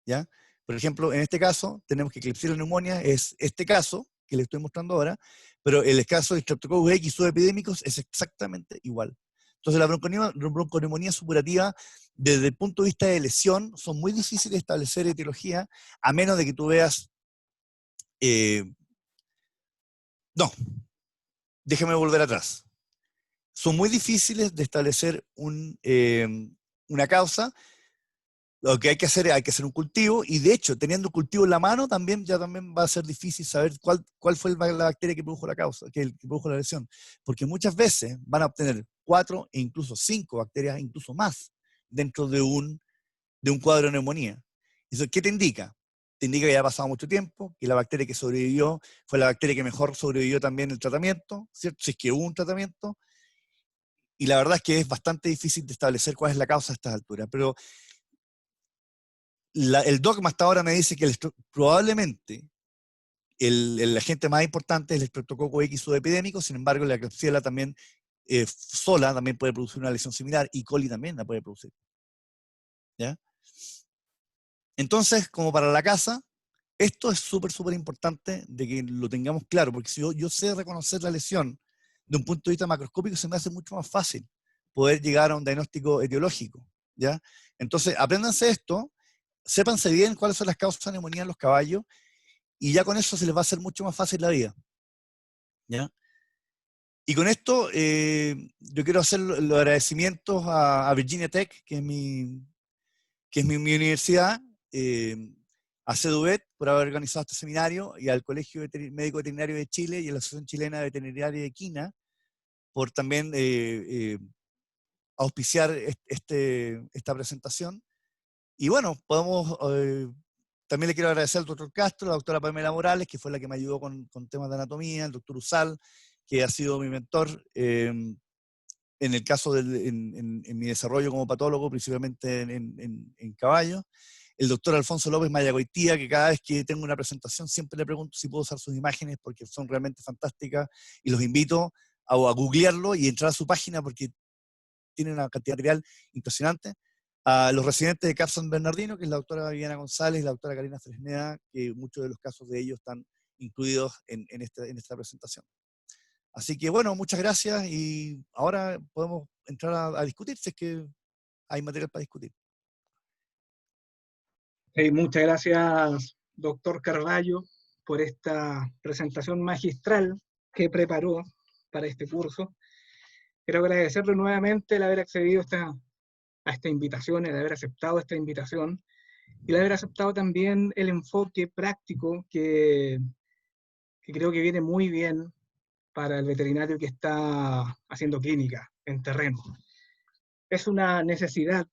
¿ya? Por ejemplo, en este caso, tenemos que Klebsiella pneumonia es este caso, que le estoy mostrando ahora, pero el caso de Streptococcus X subepidémicos es exactamente igual. Entonces, la bronconeumonía supurativa, desde el punto de vista de lesión, son muy difíciles de establecer etiología, a menos de que tú veas... no, déjame volver atrás. Son muy difíciles de establecer una causa. Lo que hay que hacer un cultivo, y de hecho, teniendo un cultivo en la mano, también va a ser difícil saber cuál fue la bacteria que produjo la causa, que produjo la lesión. Porque muchas veces van a obtener 4 e incluso 5 bacterias, incluso más, dentro de un cuadro de neumonía. ¿Eso qué te indica? Te indica que ya ha pasado mucho tiempo, que la bacteria que sobrevivió fue la bacteria que mejor sobrevivió también el tratamiento, ¿cierto? Si es que hubo un tratamiento. Y la verdad es que es bastante difícil de establecer cuál es la causa a estas alturas. Pero el dogma hasta ahora me dice que probablemente el agente más importante es el Streptococcus X subepidémico. Sin embargo, la Klebsiella también sola también puede producir una lesión similar, y coli también la puede producir. ¿Ya? Entonces, como para la casa, esto es súper importante de que lo tengamos claro, porque si yo sé reconocer la lesión de un punto de vista macroscópico, se me hace mucho más fácil poder llegar a un diagnóstico etiológico, ¿ya? Entonces, apréndanse esto, sépanse bien cuáles son las causas de neumonía en los caballos, y ya con eso se les va a hacer mucho más fácil la vida, ¿ya? Y con esto, yo quiero hacer los agradecimientos a Virginia Tech, que es mi universidad, a CEDUVET por haber organizado este seminario, y al Colegio Médico Veterinario de Chile y a la Asociación Chilena de Veterinaria de Equina por también auspiciar esta presentación. Y bueno, también le quiero agradecer al doctor Castro, a la doctora Pamela Morales, que fue la que me ayudó con temas de anatomía, el doctor Usal, que ha sido mi mentor en el caso en mi desarrollo como patólogo, principalmente en caballos. El doctor Alfonso López Mayagoitía, que cada vez que tengo una presentación siempre le pregunto si puedo usar sus imágenes porque son realmente fantásticas, y los invito a googlearlo y entrar a su página porque tiene una cantidad de material impresionante. A los residentes de CAP San Bernardino, que es la doctora Viviana González y la doctora Karina Fresneda, que muchos de los casos de ellos están incluidos en esta presentación. Así que bueno, muchas gracias, y ahora podemos entrar a discutir si es que hay material para discutir. Muchas gracias, doctor Carballo, por esta presentación magistral que preparó para este curso. Quiero agradecerle nuevamente el haber accedido a esta invitación, el haber aceptado esta invitación, y el haber aceptado también el enfoque práctico que creo que viene muy bien para el veterinario que está haciendo clínica en terreno. Es una necesidad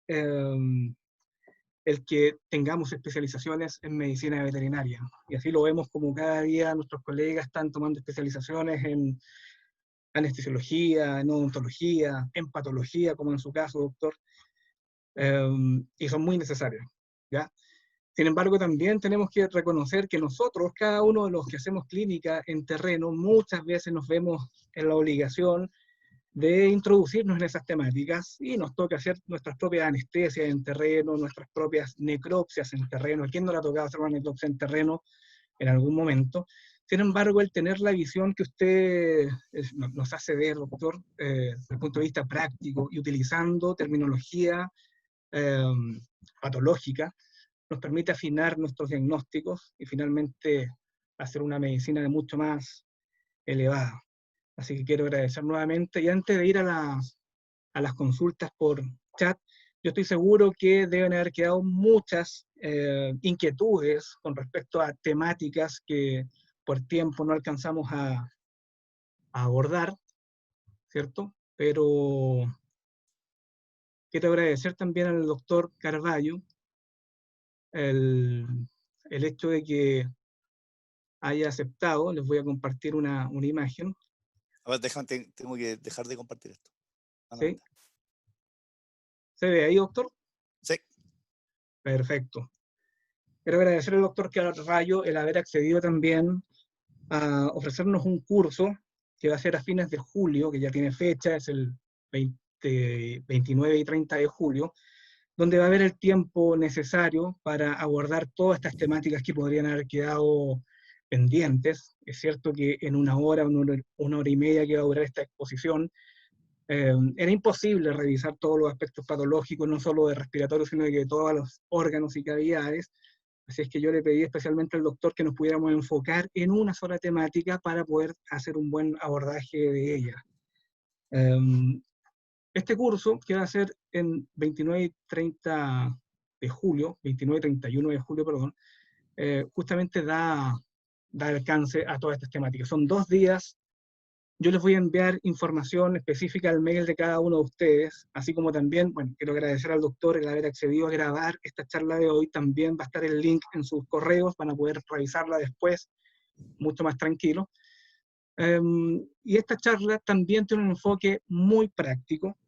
el que tengamos especializaciones en medicina veterinaria. Y así lo vemos como cada día nuestros colegas están tomando especializaciones en anestesiología, en odontología, en patología, como en su caso, doctor, y son muy necesarias, ¿ya? Sin embargo, también tenemos que reconocer que nosotros, cada uno de los que hacemos clínica en terreno, muchas veces nos vemos en la obligación de introducirnos en esas temáticas, y nos toca hacer nuestras propias anestesias en terreno, nuestras propias necropsias en terreno. ¿A quién no le ha tocado hacer una necropsia en terreno en algún momento? Sin embargo, el tener la visión que usted nos hace ver, doctor, desde el punto de vista práctico y utilizando terminología patológica, nos permite afinar nuestros diagnósticos y finalmente hacer una medicina de mucho más elevada. Así que quiero agradecer nuevamente, y antes de ir a las consultas por chat, yo estoy seguro que deben haber quedado muchas inquietudes con respecto a temáticas que por tiempo no alcanzamos a abordar, ¿cierto? Pero quiero agradecer también al doctor Carballo el hecho de que haya aceptado. Les voy a compartir una imagen. A ver, tengo que dejar de compartir esto. ¿Sí? ¿Se ve ahí, doctor? Sí. Perfecto. Quiero agradecer al doctor Carballo el haber accedido también a ofrecernos un curso que va a ser a fines de julio, que ya tiene fecha, es el 29 y 30 de julio, donde va a haber el tiempo necesario para abordar todas estas temáticas que podrían haber quedado pendientes. Es cierto que en una hora y media que va a durar esta exposición, era imposible revisar todos los aspectos patológicos, no solo de respiratorio, sino de todos los órganos y cavidades. Así es que yo le pedí especialmente al doctor que nos pudiéramos enfocar en una sola temática para poder hacer un buen abordaje de ella. Este curso, que va a ser en 29 y 30 de julio, 29 y 31 de julio, perdón, justamente da alcance a todas estas temáticas. Son 2 días. Yo les voy a enviar información específica al mail de cada uno de ustedes, así como también, bueno, quiero agradecer al doctor el haber accedido a grabar esta charla de hoy. También va a estar el link en sus correos, van a poder revisarla después, mucho más tranquilo. Y esta charla también tiene un enfoque muy práctico,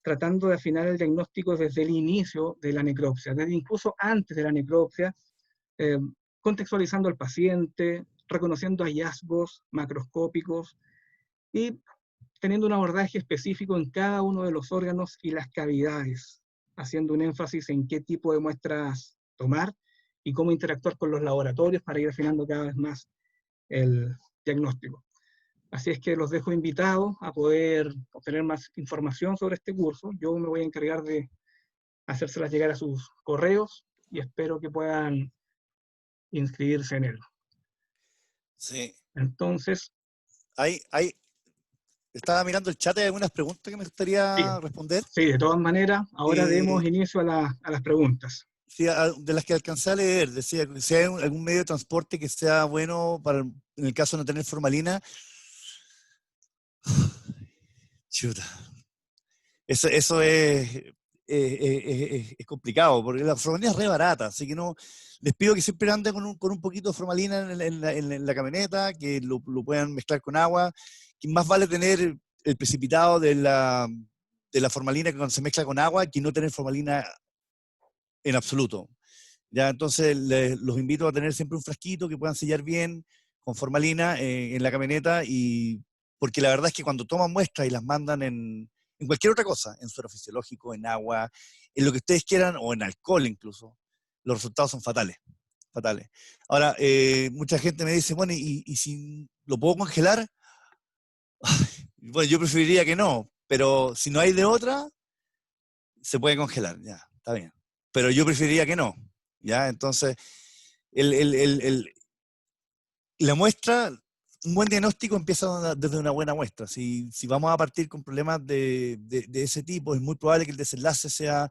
tratando de afinar el diagnóstico desde el inicio de la necropsia, desde incluso antes de la necropsia, contextualizando al paciente, reconociendo hallazgos macroscópicos, y teniendo un abordaje específico en cada uno de los órganos y las cavidades, haciendo un énfasis en qué tipo de muestras tomar y cómo interactuar con los laboratorios para ir afinando cada vez más el diagnóstico. Así es que los dejo invitados a poder obtener más información sobre este curso. Yo me voy a encargar de hacérselas llegar a sus correos y espero que puedan inscribirse en él. Sí. Entonces, Estaba mirando el chat, hay algunas preguntas que me sí, gustaría responder. sí, de todas maneras, ahora demos Eh, inicio a las preguntas. sí, de las que alcancé a leer, decía si hay algún medio de transporte que sea bueno para, en el caso de no tener formalina. Chuta. Eso es complicado, porque la formalina es re barata, así que no, les pido que siempre anden con un poquito de formalina en la camioneta, que lo puedan mezclar con agua, que más vale tener el precipitado de la formalina que cuando se mezcla con agua, que no tener formalina en absoluto. Ya, entonces los invito a tener siempre un frasquito que puedan sellar bien con formalina en la camioneta, y porque la verdad es que cuando toman muestras y las mandan en cualquier otra cosa, en suero fisiológico, en agua, en lo que ustedes quieran, o en alcohol incluso, los resultados son fatales. Fatales. Ahora, mucha gente me dice, bueno, ¿y si lo puedo congelar? Bueno, yo preferiría que no, pero si no hay de otra, se puede congelar, ya, está bien. Pero yo preferiría que no, ya, entonces el, el, el, el, la muestra, un buen diagnóstico empieza desde una buena muestra. Si vamos a partir con problemas de ese tipo, es muy probable que el desenlace sea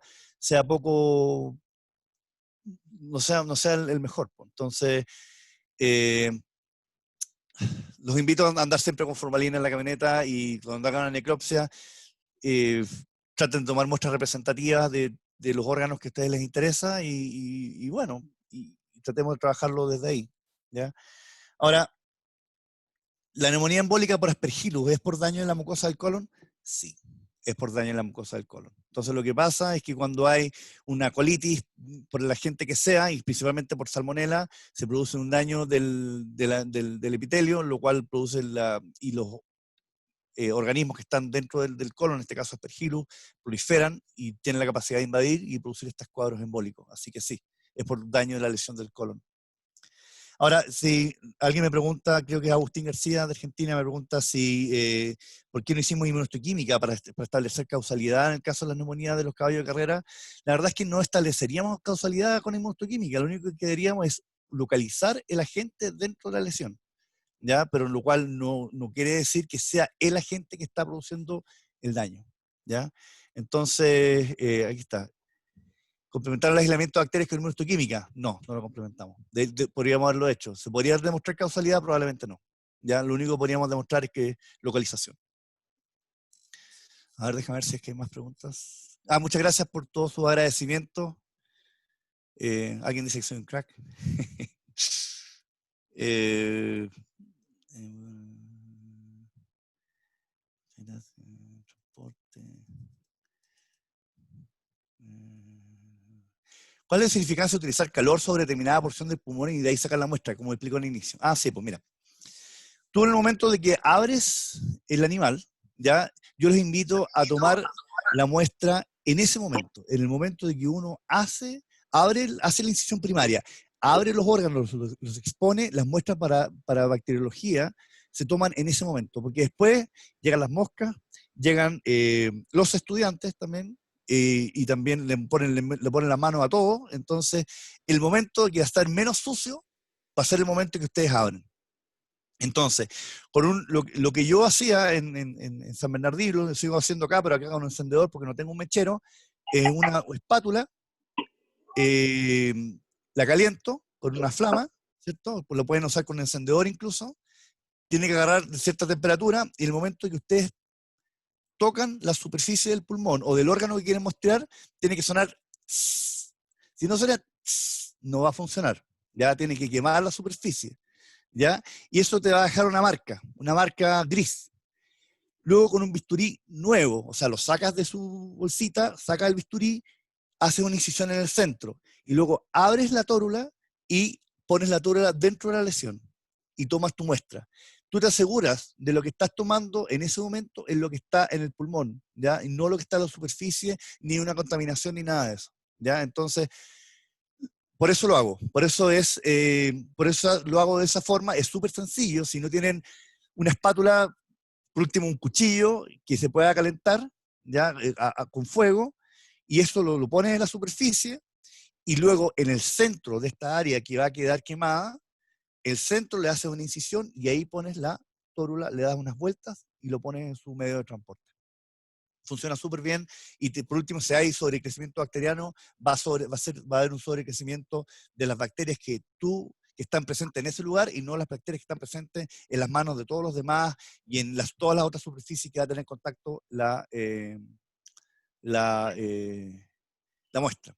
poco, no sea el mejor. Entonces, eh, los invito a andar siempre con formalina en la camioneta, y cuando hagan una necropsia, eh, traten de tomar muestras representativas de los órganos que a ustedes les interesa, y bueno, y tratemos de trabajarlo desde ahí, ¿ya? Ahora, ¿la neumonía embólica por aspergillus es por daño en la mucosa del colon? Sí, es por daño en la mucosa del colon. Entonces lo que pasa es que cuando hay una colitis, por el agente que sea, y principalmente por salmonela, se produce un daño del epitelio, lo cual produce y los organismos que están dentro del colon, en este caso aspergillus, proliferan y tienen la capacidad de invadir y producir estos cuadros embólicos. Así que sí, es por daño de la lesión del colon. Ahora, si alguien me pregunta, creo que es Agustín García de Argentina, me pregunta por qué no hicimos inmunohistoquímica para establecer causalidad en el caso de las neumonías de los caballos de carrera. La verdad es que no estableceríamos causalidad con inmunohistoquímica, lo único que queríamos es localizar el agente dentro de la lesión, ¿ya? Pero lo cual no quiere decir que sea el agente que está produciendo el daño, ¿ya? Entonces, aquí está. ¿Complementar el aislamiento de bacterias con inmunohistoquímica? No, no lo complementamos. Podríamos haberlo hecho. ¿Se podría demostrar causalidad? Probablemente no. Ya lo único que podríamos demostrar es que localización. A ver, déjame ver si es que hay más preguntas. Muchas gracias por todo su agradecimiento. Alguien dice que soy un crack. eh, transporte. ¿Cuál es la significancia de utilizar calor sobre determinada porción del pulmón y de ahí sacar la muestra, como explico al inicio? Sí, pues mira. Tú en el momento de que abres el animal, ya, yo les invito a tomar la muestra en ese momento, en el momento de que uno hace la incisión primaria, abre los órganos, los expone, las muestras para bacteriología se toman en ese momento, porque después llegan las moscas, llegan los estudiantes también, y también le ponen la mano a todo. Entonces el momento que va a estar menos sucio va a ser el momento que ustedes abren. Entonces, lo que yo hacía en San Bernardino, lo sigo haciendo acá, pero acá con un encendedor porque no tengo un mechero, una espátula, eh, la caliento con una flama, ¿cierto? Pues lo pueden usar con un encendedor incluso, tiene que agarrar de cierta temperatura, y el momento que ustedes tocan la superficie del pulmón o del órgano que quieren mostrar, tiene que sonar. Si no suena, no va a funcionar. Ya tiene que quemar la superficie, ¿ya? Y eso te va a dejar una marca gris. Luego con un bisturí nuevo, o sea, lo sacas de su bolsita, sacas el bisturí, haces una incisión en el centro, y luego abres la tórula y pones la tórula dentro de la lesión y tomas tu muestra. Tú te aseguras de lo que estás tomando en ese momento es lo que está en el pulmón, ¿ya? Y no lo que está en la superficie, ni una contaminación, ni nada de eso, ¿ya? Entonces, por eso lo hago, por eso lo hago de esa forma, es súper sencillo. Si no tienen una espátula, por último un cuchillo que se pueda calentar ya con fuego, y eso lo pones en la superficie, y luego en el centro de esta área que va a quedar quemada, el centro le haces una incisión y ahí pones la tórula, le das unas vueltas y lo pones en su medio de transporte. Funciona súper bien, y por último, si hay sobrecrecimiento bacteriano, va a haber un sobrecrecimiento de las bacterias que están presentes en ese lugar, y no las bacterias que están presentes en las manos de todos los demás y en todas las otras superficies que va a tener contacto la muestra.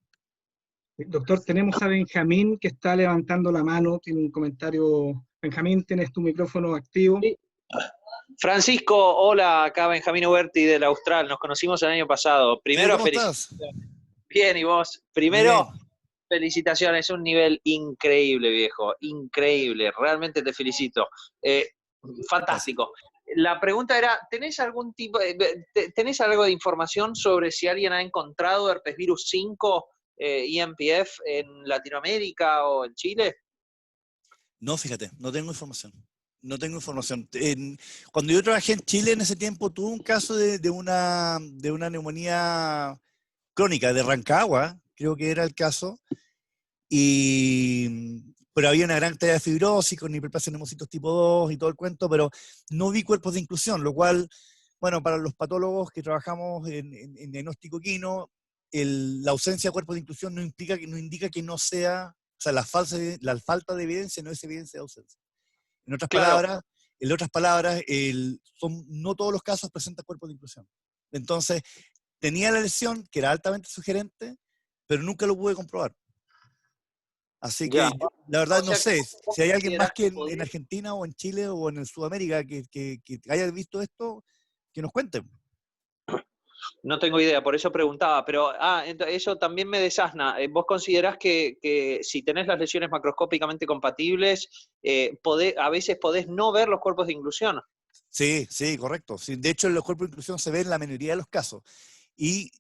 Doctor, tenemos a Benjamín que está levantando la mano, tiene un comentario. Benjamín, tienes tu micrófono activo. Sí. Francisco, hola, acá Benjamín Huberti del Austral, nos conocimos el año pasado. Primero, ¿Cómo estás? Bien, ¿y vos? Primero, Bien. felicitaciones, un nivel increíble, viejo, increíble, realmente te felicito. Fantástico. La pregunta era, ¿tenés tenés algo de información sobre si alguien ha encontrado herpes virus 5 IMPF en Latinoamérica o en Chile? No, fíjate, no tengo información. No tengo información. Cuando yo trabajé en Chile en ese tiempo, tuve un caso de una neumonía crónica de Rancagua, creo que era el caso, pero había una gran cantidad de fibrosis con hiperplasia de neumocitos tipo 2 y todo el cuento, pero no vi cuerpos de inclusión, lo cual, bueno, para los patólogos que trabajamos en diagnóstico quino, la ausencia de cuerpos de inclusión no indica que no sea, o sea, la falta de evidencia no es evidencia de ausencia. En otras Claro. palabras, no todos los casos presentan cuerpos de inclusión. Entonces, tenía la lesión que era altamente sugerente, pero nunca lo pude comprobar. Así que, la verdad, no sé si hay alguien más que en Argentina o en Chile o en Sudamérica que haya visto esto, que nos cuente. No tengo idea, por eso preguntaba, pero eso también me desasna. ¿Vos considerás que si tenés las lesiones macroscópicamente compatibles, a veces podés no ver los cuerpos de inclusión? Sí, sí, correcto. Sí, de hecho, los cuerpos de inclusión se ven en la mayoría de los casos. Y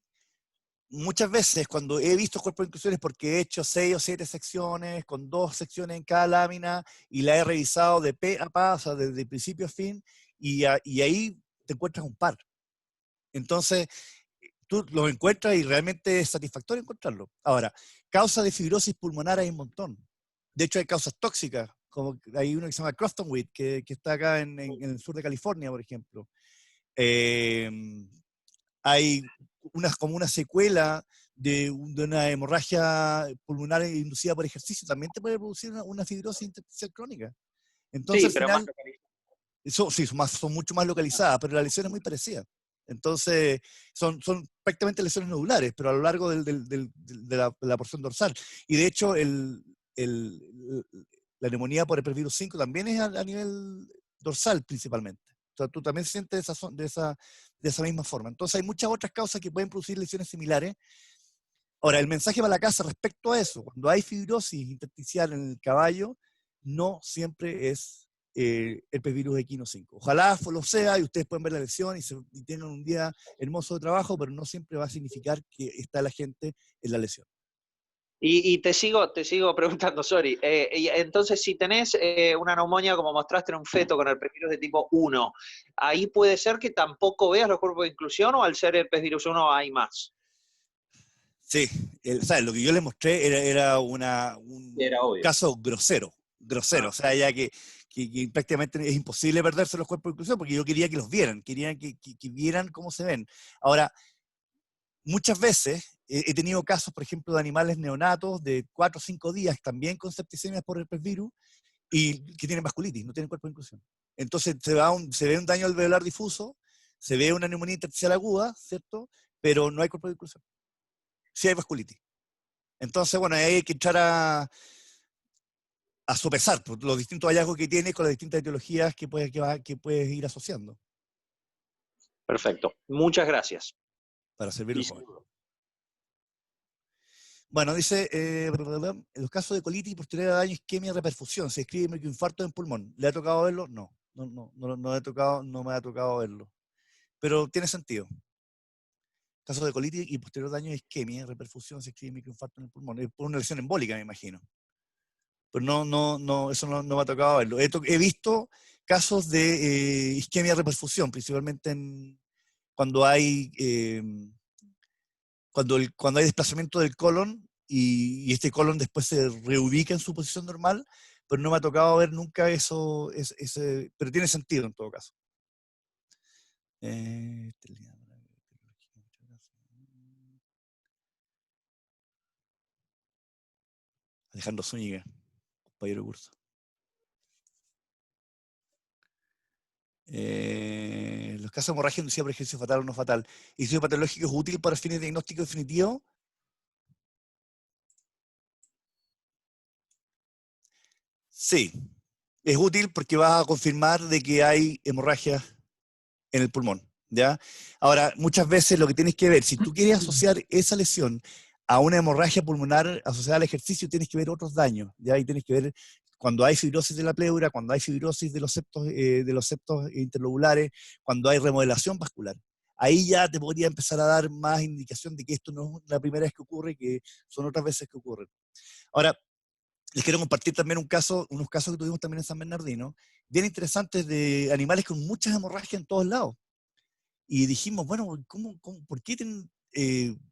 muchas veces cuando he visto cuerpos de inclusión es porque he hecho 6 o 7 secciones, con 2 secciones en cada lámina, y la he revisado de pe a pa, o sea, desde principio a fin, y ahí te encuentras un par. Entonces, tú los encuentras y realmente es satisfactorio encontrarlo. Ahora, causas de fibrosis pulmonar hay un montón. De hecho, hay causas tóxicas, como hay uno que se llama Crofton Wheat, que está acá en el sur de California, por ejemplo. Hay como una secuela de una hemorragia pulmonar inducida por ejercicio, también te puede producir una fibrosis intersticial crónica. Entonces, Sí, al pero final, más localizado. son mucho más localizadas, pero la lesión es muy parecida. Entonces, son prácticamente lesiones nodulares, pero a lo largo de la porción dorsal. Y de hecho, la neumonía por herpes virus 5 también es a nivel dorsal principalmente. O sea, tú también sientes de esa misma forma. Entonces, hay muchas otras causas que pueden producir lesiones similares. Ahora, el mensaje para la casa respecto a eso, cuando hay fibrosis intersticial en el caballo, no siempre es herpes virus equino 5. Ojalá lo sea y ustedes pueden ver la lesión y tengan un día hermoso de trabajo, pero no siempre va a significar que está la gente en la lesión. Y te sigo preguntando, sorry. Y entonces, si tenés una neumonía como mostraste en un feto con herpes virus de tipo 1, ¿ahí puede ser que tampoco veas los cuerpos de inclusión o al ser herpes virus 1 hay más? Sí, ¿sabes? Lo que yo les mostré era un Era obvio. caso grosero. O sea, ya que prácticamente es imposible perderse los cuerpos de inclusión, porque yo quería que los vieran, quería que vieran cómo se ven. Ahora, muchas veces he tenido casos, por ejemplo, de animales neonatos de 4 o 5 días, también con septicemias por herpes virus, y que tienen vasculitis, no tienen cuerpo de inclusión. Entonces se ve un daño alveolar difuso, se ve una neumonía intersticial aguda, ¿cierto? Pero no hay cuerpo de inclusión. Sí hay vasculitis. Entonces, bueno, ahí hay que echar a sopesar pues, los distintos hallazgos que tiene con las distintas etiologías que puedes ir asociando. Perfecto. Muchas gracias. Para servirle joven. Bueno, dice, en los casos de colitis posterior a daño, isquemia, reperfusión, se escribe microinfarto en pulmón. ¿Le ha tocado verlo? No me ha tocado verlo. Pero tiene sentido. Casos de colitis y posterior daño, isquemia, reperfusión, se escribe microinfarto en el pulmón. Es por una lesión embólica, me imagino. Pero eso no me ha tocado verlo. He visto casos de isquemia reperfusión, principalmente cuando hay cuando hay desplazamiento del colon y este colon después se reubica en su posición normal, pero no me ha tocado ver nunca eso, pero tiene sentido en todo caso. Alejandro Zúñiga, compañero de curso. Los casos de hemorragia inducida por ejercicio fatal o no fatal. ¿El estudio patológico es útil para fines de diagnóstico definitivo? Sí, es útil porque vas a confirmar de que hay hemorragia en el pulmón, ¿ya? Ahora, muchas veces lo que tienes que ver, si tú quieres asociar esa lesión a una hemorragia pulmonar asociada al ejercicio, tienes que ver otros daños, ¿ya? Y tienes que ver cuando hay fibrosis de la pleura, cuando hay fibrosis de los septos interlobulares, cuando hay remodelación vascular. Ahí ya te podría empezar a dar más indicación de que esto no es la primera vez que ocurre, que son otras veces que ocurren. Ahora, les quiero compartir también unos casos que tuvimos también en San Bernardino, bien interesantes de animales con muchas hemorragias en todos lados. Y dijimos, bueno, ¿por qué tienen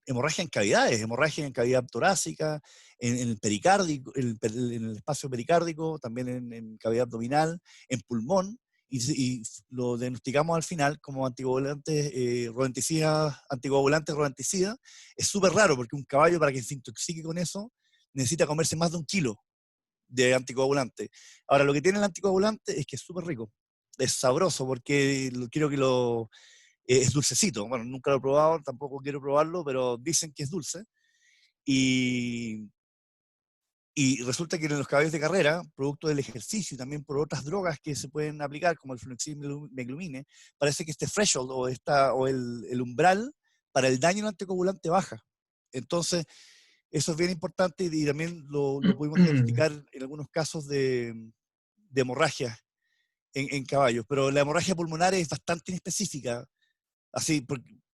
hemorragia en cavidades? Hemorragia en cavidad torácica, en el pericardio, en el espacio pericárdico, también en cavidad abdominal, en pulmón, y lo diagnosticamos al final como anticoagulantes, rodenticidas. Es súper raro porque un caballo, para que se intoxique con eso, necesita comerse más de 1 kilo de anticoagulante. Ahora, lo que tiene el anticoagulante es que es súper rico, es sabroso, porque quiero que es dulcecito. Bueno, nunca lo he probado, tampoco quiero probarlo, pero dicen que es dulce. Y resulta que en los caballos de carrera, producto del ejercicio y también por otras drogas que se pueden aplicar, como el fluoxetine, parece que este threshold o el umbral para el daño anticoagulante baja. Entonces, eso es bien importante y también lo pudimos diagnosticar en algunos casos de hemorragia en caballos. Pero la hemorragia pulmonar es bastante inespecífica. Así,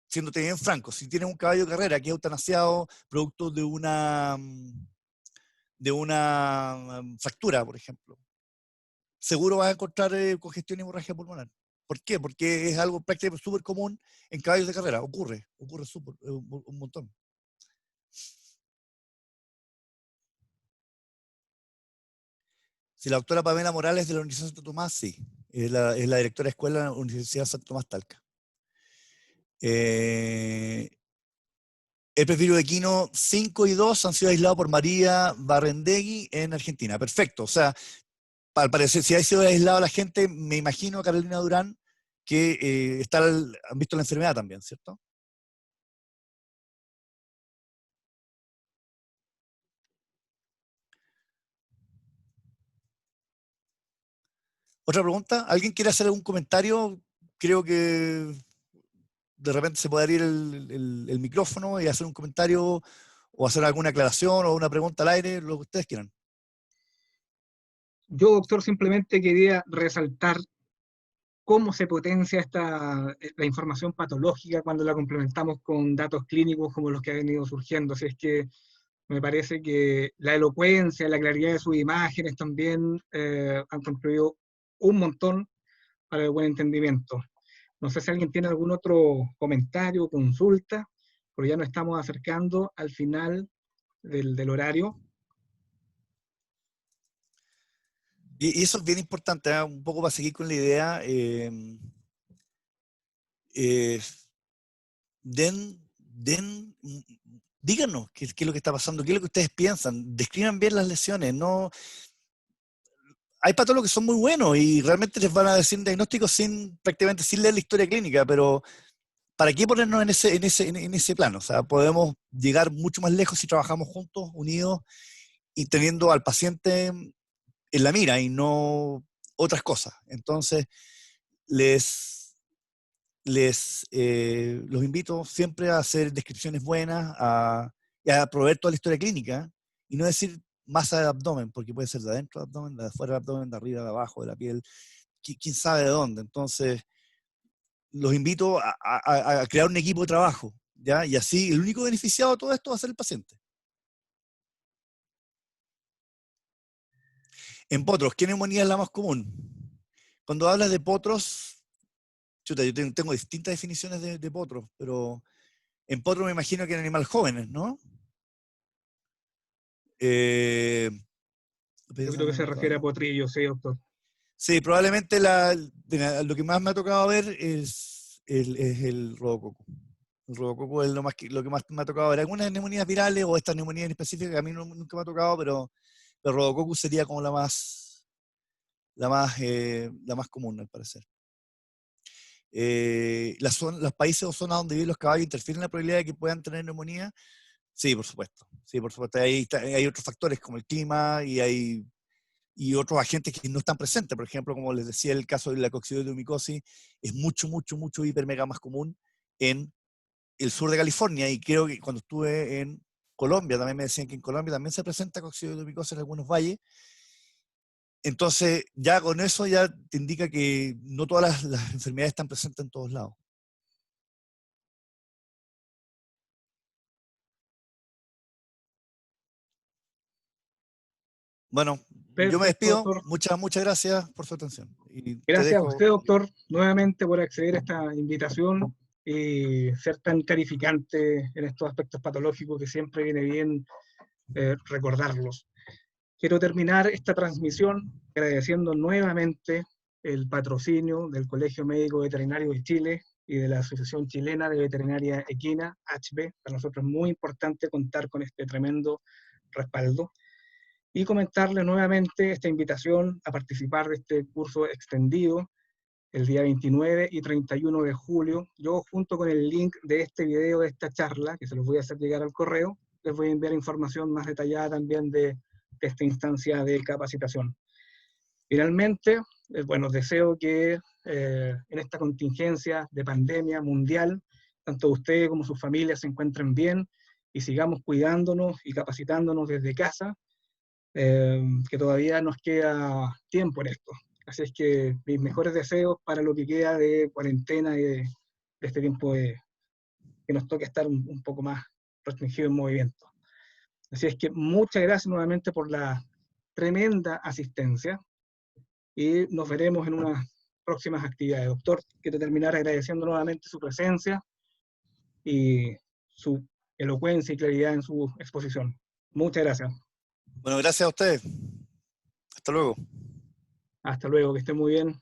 siéndote bien franco, si tienes un caballo de carrera que es eutanasiado producto de una fractura, por ejemplo, seguro vas a encontrar congestión y hemorragia pulmonar. ¿Por qué? Porque es algo prácticamente súper común en caballos de carrera. Ocurre un montón. Si la doctora Pamela Morales de la Universidad de Santo Tomás, sí. Es la directora de escuela de la Universidad de Santo Tomás Talca. El perfil equino 5 y 2 han sido aislados por María Barrendegui en Argentina. Perfecto. O sea, al parecer, si ha sido aislado la gente, me imagino, Carolina Durán, que han visto la enfermedad también, ¿cierto? ¿Otra pregunta? ¿Alguien quiere hacer algún comentario? Creo que de repente se puede abrir el micrófono y hacer un comentario o hacer alguna aclaración o una pregunta al aire, lo que ustedes quieran. Yo, doctor, simplemente quería resaltar cómo se potencia la información patológica cuando la complementamos con datos clínicos como los que han venido surgiendo. Así es que me parece que la elocuencia, la claridad de sus imágenes también han contribuido un montón para el buen entendimiento. No sé si alguien tiene algún otro comentario o consulta, pero ya nos estamos acercando al final del horario. Y eso es bien importante, ¿eh? Un poco para seguir con la idea. Díganos qué es lo que está pasando, qué es lo que ustedes piensan, describan bien las lesiones. No, hay patólogos que son muy buenos y realmente les van a decir un diagnóstico prácticamente sin leer la historia clínica, pero ¿para qué ponernos en ese plano? O sea, podemos llegar mucho más lejos si trabajamos juntos, unidos y teniendo al paciente en la mira y no otras cosas. Entonces, los invito siempre a hacer descripciones buenas, y a proveer toda la historia clínica y no decir masa de abdomen, porque puede ser de adentro del abdomen, de afuera del abdomen, de arriba, de abajo, de la piel, quién sabe de dónde. Entonces, los invito a crear un equipo de trabajo, ¿ya? Y así el único beneficiado de todo esto va a ser el paciente. En potros, ¿qué neumonía es la más común? Cuando hablas de potros, chuta, yo tengo distintas definiciones de potros, pero en potro me imagino que en animales jóvenes, ¿no? Yo creo que se refiere a potrillo, sí, doctor. Sí, probablemente lo que más me ha tocado ver es el rodococo. El rodococo es lo que más me ha tocado ver. Algunas neumonías virales o estas neumonías en específico que a mí nunca me ha tocado, pero el rodococo sería como la más común, al parecer. Los países o zonas donde viven los caballos interfieren en la probabilidad de que puedan tener neumonía. Sí, por supuesto. Sí, por supuesto. Hay otros factores como el clima y otros agentes que no están presentes. Por ejemplo, como les decía, el caso de la coccidioidomicosis es mucho hiper mega más común en el sur de California, y creo que cuando estuve en Colombia también me decían que en Colombia también se presenta coccidioidomicosis en algunos valles. Entonces, ya con eso ya te indica que no todas las enfermedades están presentes en todos lados. Bueno, yo me Perfecto, despido. doctor. Muchas gracias por su atención. Y te Gracias a dejo. usted, doctor, nuevamente por acceder a esta invitación y ser tan clarificante en estos aspectos patológicos que siempre viene bien recordarlos. Quiero terminar esta transmisión agradeciendo nuevamente el patrocinio del Colegio Médico Veterinario de Chile y de la Asociación Chilena de Veterinaria Equina, HB. Para nosotros es muy importante contar con este tremendo respaldo. Y comentarles nuevamente esta invitación a participar de este curso extendido el día 29 y 31 de julio. Yo, junto con el link de este video, de esta charla, que se los voy a hacer llegar al correo, les voy a enviar información más detallada también de esta instancia de capacitación. Finalmente, bueno, deseo que en esta contingencia de pandemia mundial, tanto ustedes como sus familias se encuentren bien y sigamos cuidándonos y capacitándonos desde casa, que todavía nos queda tiempo en esto. Así es que mis mejores deseos para lo que queda de cuarentena y de este tiempo que nos toque estar un poco más restringido en movimiento. Así es que muchas gracias nuevamente por la tremenda asistencia y nos veremos en unas próximas actividades. Doctor, quiero terminar agradeciendo nuevamente su presencia y su elocuencia y claridad en su exposición. Muchas gracias. Bueno, gracias a ustedes. Hasta luego. Hasta luego, que esté muy bien.